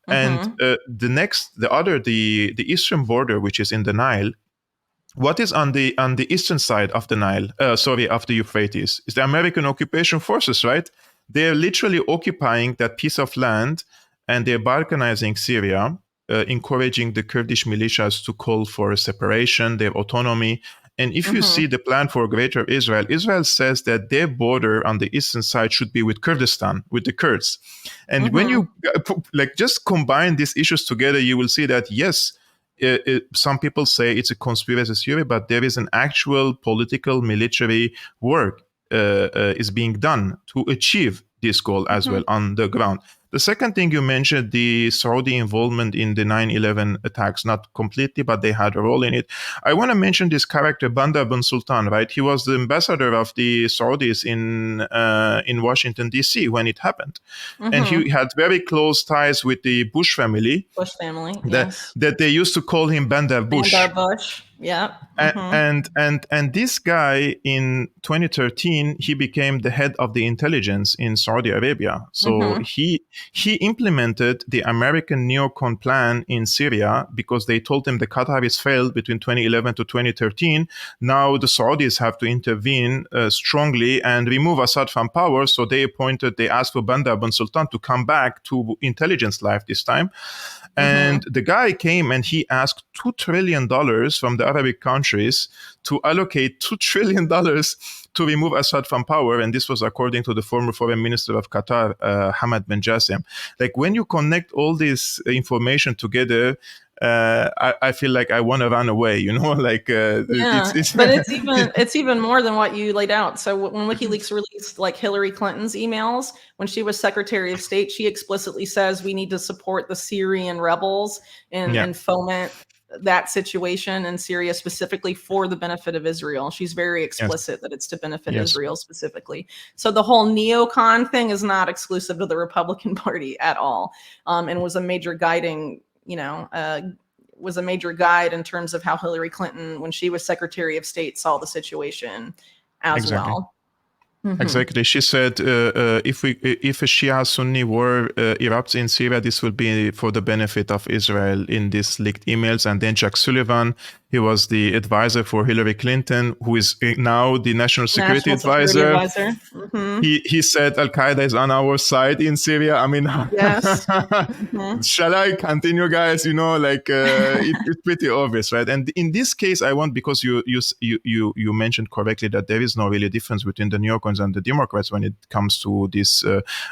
And the eastern border, which is in the Nile, what is on the eastern side of the Nile, of the Euphrates, is the American occupation forces, right? They're literally occupying that piece of land, and they're balkanizing Syria, encouraging the Kurdish militias to call for a separation, their autonomy. And if you see the plan for Greater Israel, Israel says that their border on the eastern side should be with Kurdistan, with the Kurds. And when you just combine these issues together, you will see that, yes, some people say it's a conspiracy theory, but there is an actual political military work is being done to achieve this goal as well on the ground. The second thing you mentioned, the Saudi involvement in the 9/11 attacks, not completely, but they had a role in it. I want to mention this character, Bandar bin Sultan, right? He was the ambassador of the Saudis in Washington, D.C. when it happened. And he had very close ties with the Bush family. That they used to call him Bandar Bush. Bandar Bush, yeah. And this guy in 2013, he became the head of the intelligence in Saudi Arabia. So he implemented the American neocon plan in Syria because they told him the Qataris failed between 2011 to 2013. Now the Saudis have to intervene strongly and remove Assad from power. So they asked for Bandar bin Sultan to come back to intelligence life this time. And the guy came and he asked $2 trillion from the Arabic countries to allocate $2 trillion to remove Assad from power. And this was according to the former foreign minister of Qatar, Hamad bin Jassim. Like, when you connect all this information together, I feel like I want to run away, like but it's even more than what you laid out. So when WikiLeaks released like Hillary Clinton's emails when she was Secretary of State, she explicitly says we need to support the Syrian rebels and foment that situation in Syria specifically for the benefit of Israel. She's very explicit that it's to benefit Israel specifically. So the whole neocon thing is not exclusive to the Republican Party at all, and was a major guiding was a major guide in terms of how Hillary Clinton, when she was Secretary of State, saw the situation as well. Exactly. She said, if a Shia-Sunni war erupts in Syria, this will be for the benefit of Israel, in these leaked emails. And then Jack Sullivan, he was the advisor for Hillary Clinton, who is now the national security advisor. He said Al-Qaeda is on our side in Syria. I mean, shall I continue, guys? It's pretty obvious, right? And in this case, because you mentioned correctly that there is no really difference between the neocons and the Democrats when it comes to these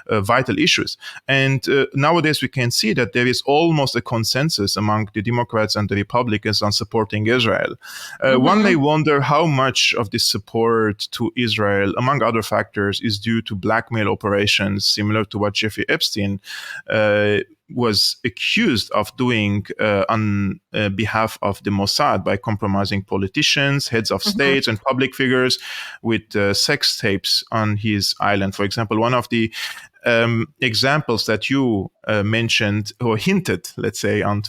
vital issues. And nowadays we can see that there is almost a consensus among the Democrats and the Republicans on supporting Israel. One may wonder how much of this support to Israel, among other factors, is due to blackmail operations similar to what Jeffrey Epstein was accused of doing on behalf of the Mossad by compromising politicians, heads of states, and public figures with sex tapes on his island. For example, one of the examples that you mentioned or hinted, let's say, on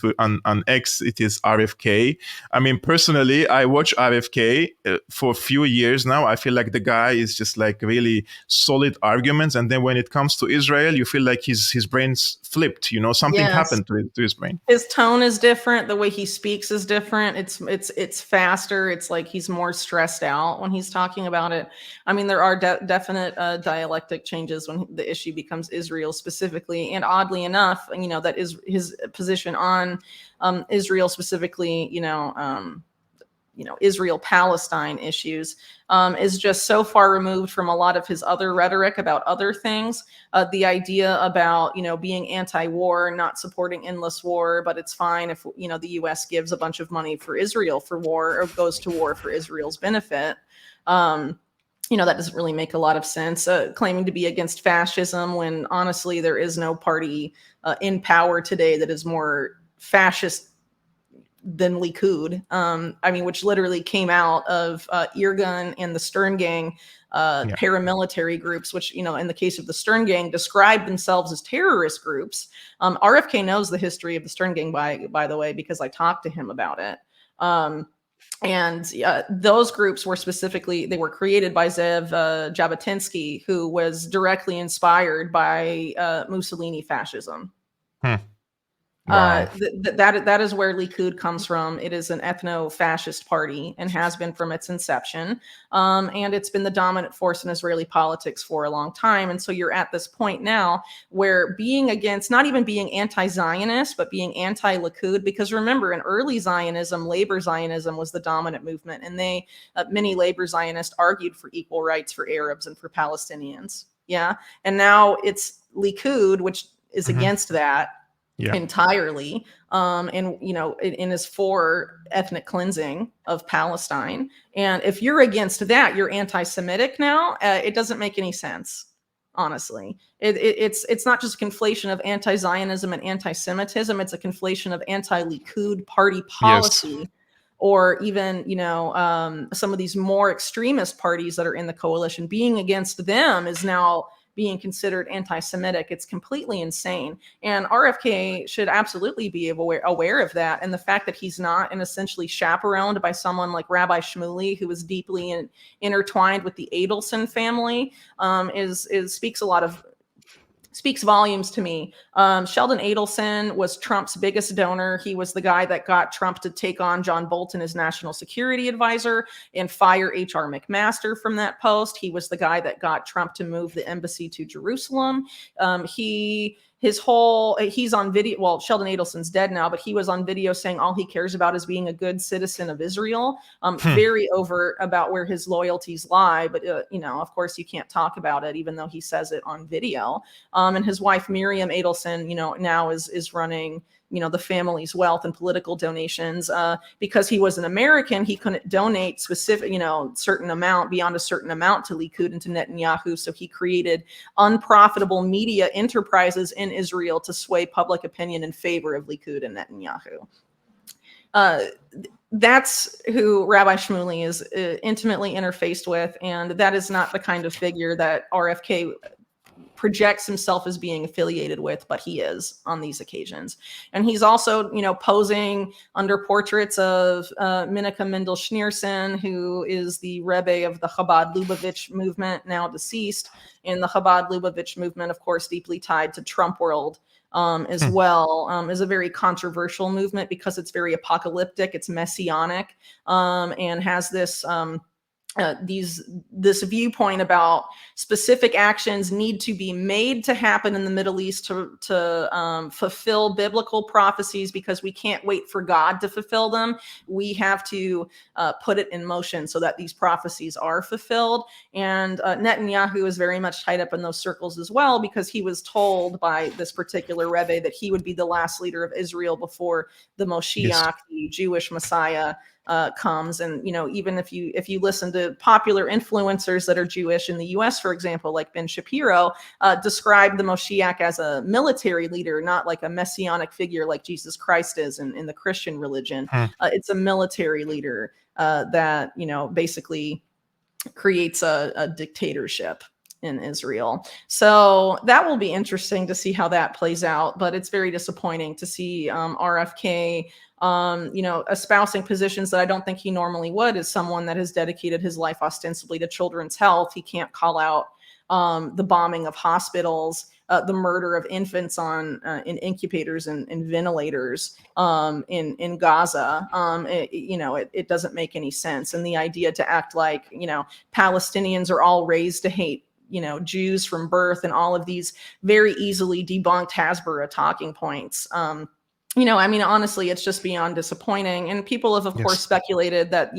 X, it is RFK. I mean, personally, I watch RFK for a few years now. I feel like the guy is just like really solid arguments, and then when it comes to Israel, you feel like his brain's flipped. You know, something happened to his brain. His tone is different. The way he speaks is different. It's faster. It's like he's more stressed out when he's talking about it. I mean, there are definite dialectic changes when the issue becomes Israel specifically. And oddly enough, you know, that is his position on Israel specifically, Israel-Palestine issues is just so far removed from a lot of his other rhetoric about other things. The idea about, being anti-war, not supporting endless war, but it's fine if, the U.S. gives a bunch of money for Israel for war or goes to war for Israel's benefit. That doesn't really make a lot of sense. Claiming to be against fascism when honestly there is no party in power today that is more fascist than Likud, which literally came out of Irgun and the Stern Gang paramilitary groups, which, in the case of the Stern Gang, described themselves as terrorist groups. RFK knows the history of the Stern Gang, by the way, because I talked to him about it. Those groups were they were created by Zev Jabotinsky, who was directly inspired by Mussolini fascism. Wow. That is where Likud comes from. It is an ethno-fascist party and has been from its inception. And it's been the dominant force in Israeli politics for a long time. And so you're at this point now where being against, not even being anti-Zionist, but being anti-Likud, because remember, in early Zionism, labor Zionism was the dominant movement. And many labor Zionists argued for equal rights for Arabs and for Palestinians. Yeah. And now it's Likud, which is against that. Entirely, and is for ethnic cleansing of Palestine. And if you're against that, you're anti-Semitic now. It doesn't make any sense, honestly. It's not just a conflation of anti-Zionism and anti-Semitism. It's a conflation of anti-Likud party policy, or even some of these more extremist parties that are in the coalition. Being against them is now being considered anti-Semitic. It's completely insane. And RFK should absolutely be aware of that. And the fact that he's not and essentially chaperoned by someone like Rabbi Shmuley, who is deeply intertwined with the Adelson family, speaks volumes to me. Sheldon Adelson was Trump's biggest donor. He was the guy that got Trump to take on John Bolton as national security advisor and fire H.R. McMaster from that post. He was the guy that got Trump to move the embassy to Jerusalem. He's on video. Well, Sheldon Adelson's dead now, but he was on video saying all he cares about is being a good citizen of Israel. Very overt about where his loyalties lie. But, of course, you can't talk about it, even though he says it on video. And his wife, Miriam Adelson, now is running, the family's wealth and political donations. Because he was an American, he couldn't donate specific, certain amount beyond a certain amount to Likud and to Netanyahu. So he created unprofitable media enterprises in Israel to sway public opinion in favor of Likud and Netanyahu. That's who Rabbi Shmuley is intimately interfaced with. And that is not the kind of figure that RFK projects himself as being affiliated with, but he is on these occasions. And he's also, posing under portraits of Menachem Mendel Schneerson, who is the Rebbe of the Chabad Lubavitch movement, now deceased. And the Chabad Lubavitch movement, of course, deeply tied to Trump world as well, is a very controversial movement because it's very apocalyptic, it's messianic, and has this this viewpoint about specific actions need to be made to happen in the Middle East to fulfill biblical prophecies, because we can't wait for God to fulfill them. We have to put it in motion so that these prophecies are fulfilled. And Netanyahu is very much tied up in those circles as well, because he was told by this particular Rebbe that he would be the last leader of Israel before the Moshiach, the Jewish Messiah, comes. And, even if you listen to popular influencers that are Jewish in the US, for example, like Ben Shapiro, describe the Moshiach as a military leader, not like a messianic figure like Jesus Christ is in the Christian religion. It's a military leader that, basically creates a dictatorship in Israel. So that will be interesting to see how that plays out. But it's very disappointing to see RFK, espousing positions that I don't think he normally would, as someone that has dedicated his life ostensibly to children's health. He can't call out the bombing of hospitals, the murder of infants in incubators and ventilators in Gaza. It doesn't make any sense. And the idea to act like, Palestinians are all raised to hate, Jews from birth, and all of these very easily debunked Hasbara talking points. Honestly, it's just beyond disappointing. And people have, of course, speculated that,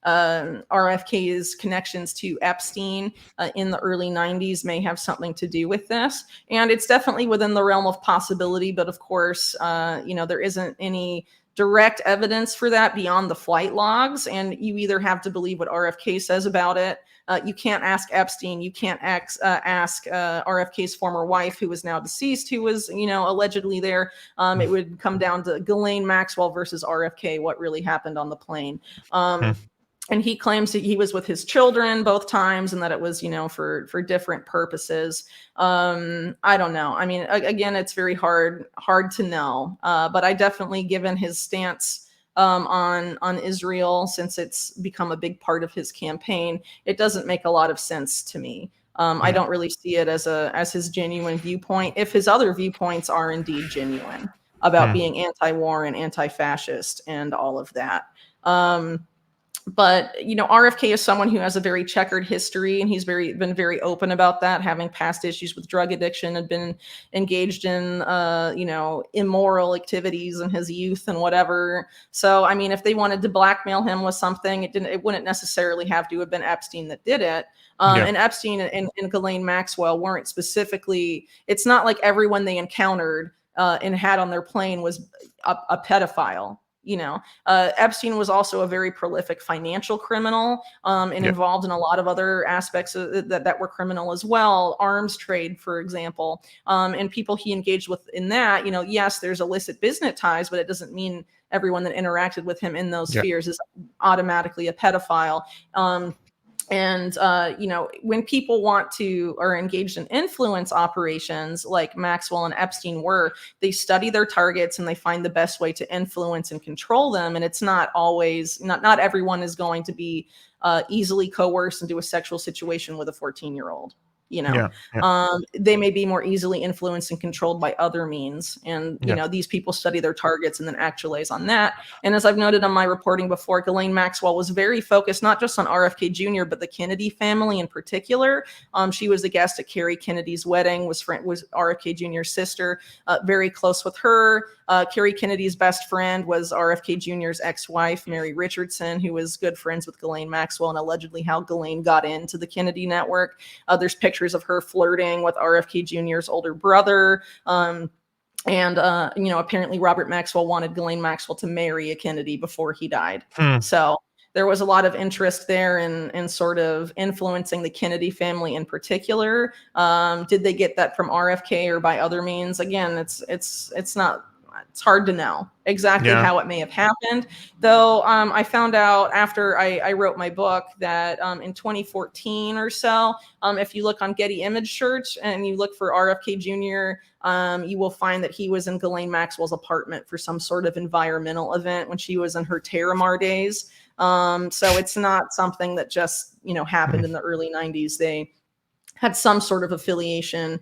RFK's connections to Epstein in the early 90s may have something to do with this. And it's definitely within the realm of possibility. But of course, there isn't any direct evidence for that beyond the flight logs. And you either have to believe what RFK says about it. You can't ask Epstein. You can't ask RFK's former wife, who is now deceased, who was, allegedly there. It would come down to Ghislaine Maxwell versus RFK, what really happened on the plane. And he claims that he was with his children both times, and that it was, for different purposes. I don't know. I mean, again, it's very hard to know. But I definitely, given his stance on Israel, since it's become a big part of his campaign, it doesn't make a lot of sense to me. I don't really see it as his genuine viewpoint, if his other viewpoints are indeed genuine about being anti-war and anti-fascist and all of that. But, RFK is someone who has a very checkered history, and he's been very open about that, having past issues with drug addiction, and been engaged in, immoral activities in his youth and whatever. So, I mean, if they wanted to blackmail him with something, it wouldn't necessarily have to have been Epstein that did it. And Epstein and Ghislaine Maxwell weren't specifically, it's not like everyone they encountered and had on their plane was a pedophile. Epstein was also a very prolific financial criminal, and involved in a lot of other aspects that were criminal as well. Arms trade, for example, and people he engaged with in that, yes, there's illicit business ties, but it doesn't mean everyone that interacted with him in those spheres is automatically a pedophile. And, when people are engaged in influence operations like Maxwell and Epstein were, they study their targets and they find the best way to influence and control them. And it's not always, not everyone is going to be easily coerced into a sexual situation with a 14-year-old. They may be more easily influenced and controlled by other means. And, these people study their targets and then actualize on that. And as I've noted on my reporting before, Ghislaine Maxwell was very focused, not just on RFK Jr., but the Kennedy family in particular. She was a guest at Kerry Kennedy's wedding, was RFK Jr.'s sister, very close with her. Kerry Kennedy's best friend was RFK Jr.'s ex-wife, Mary Richardson, who was good friends with Ghislaine Maxwell, and allegedly how Ghislaine got into the Kennedy network. There's pictures of her flirting with RFK Jr.'s older brother. Apparently Robert Maxwell wanted Ghislaine Maxwell to marry a Kennedy before he died. So there was a lot of interest there in sort of influencing the Kennedy family in particular. Did they get that from RFK or by other means? Again, it's not. It's hard to know exactly how it may have happened, though. I found out after I wrote my book that in 2014 or so, if you look on Getty Image Search and you look for RFK Jr., you will find that he was in Ghislaine Maxwell's apartment for some sort of environmental event when she was in her Terramar days. So it's not something that just happened in the early 90s. They had some sort of affiliation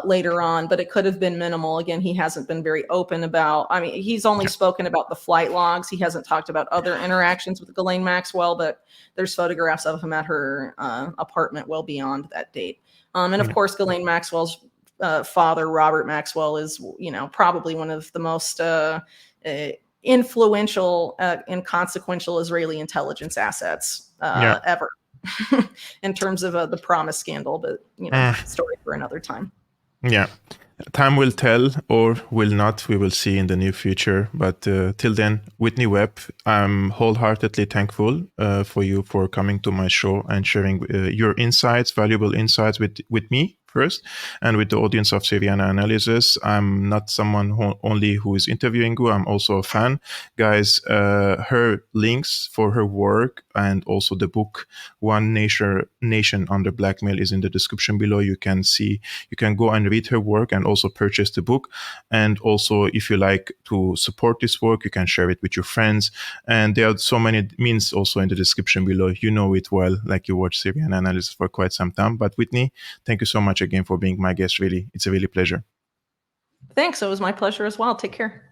later on, but it could have been minimal. Again, he hasn't been very open about, he's only spoken about the flight logs. He hasn't talked about other interactions with Ghislaine Maxwell, but there's photographs of him at her apartment well beyond that date. And of course, Ghislaine Maxwell's father, Robert Maxwell, is, probably one of the most influential and consequential Israeli intelligence assets ever. In terms of the promise scandal, but story for another time. Yeah. Time will tell, or will not. We will see in the near future. But till then, Whitney Webb, I'm wholeheartedly thankful for you for coming to my show and sharing your insights, valuable insights with me first, and with the audience of Syriana Analysis. I'm not someone who is interviewing you. I'm also a fan. Guys, her links for her work and also the book One Nation Under Blackmail is in the description below. You can go and read her work and also purchase the book. And also, if you like to support this work, you can share it with your friends. And there are so many means also in the description below. You know it well, like you watch Syrian Analysis for quite some time. But Whitney, thank you so much again for being my guest. Really, it's a really pleasure. Thanks. It was my pleasure as well. Take care.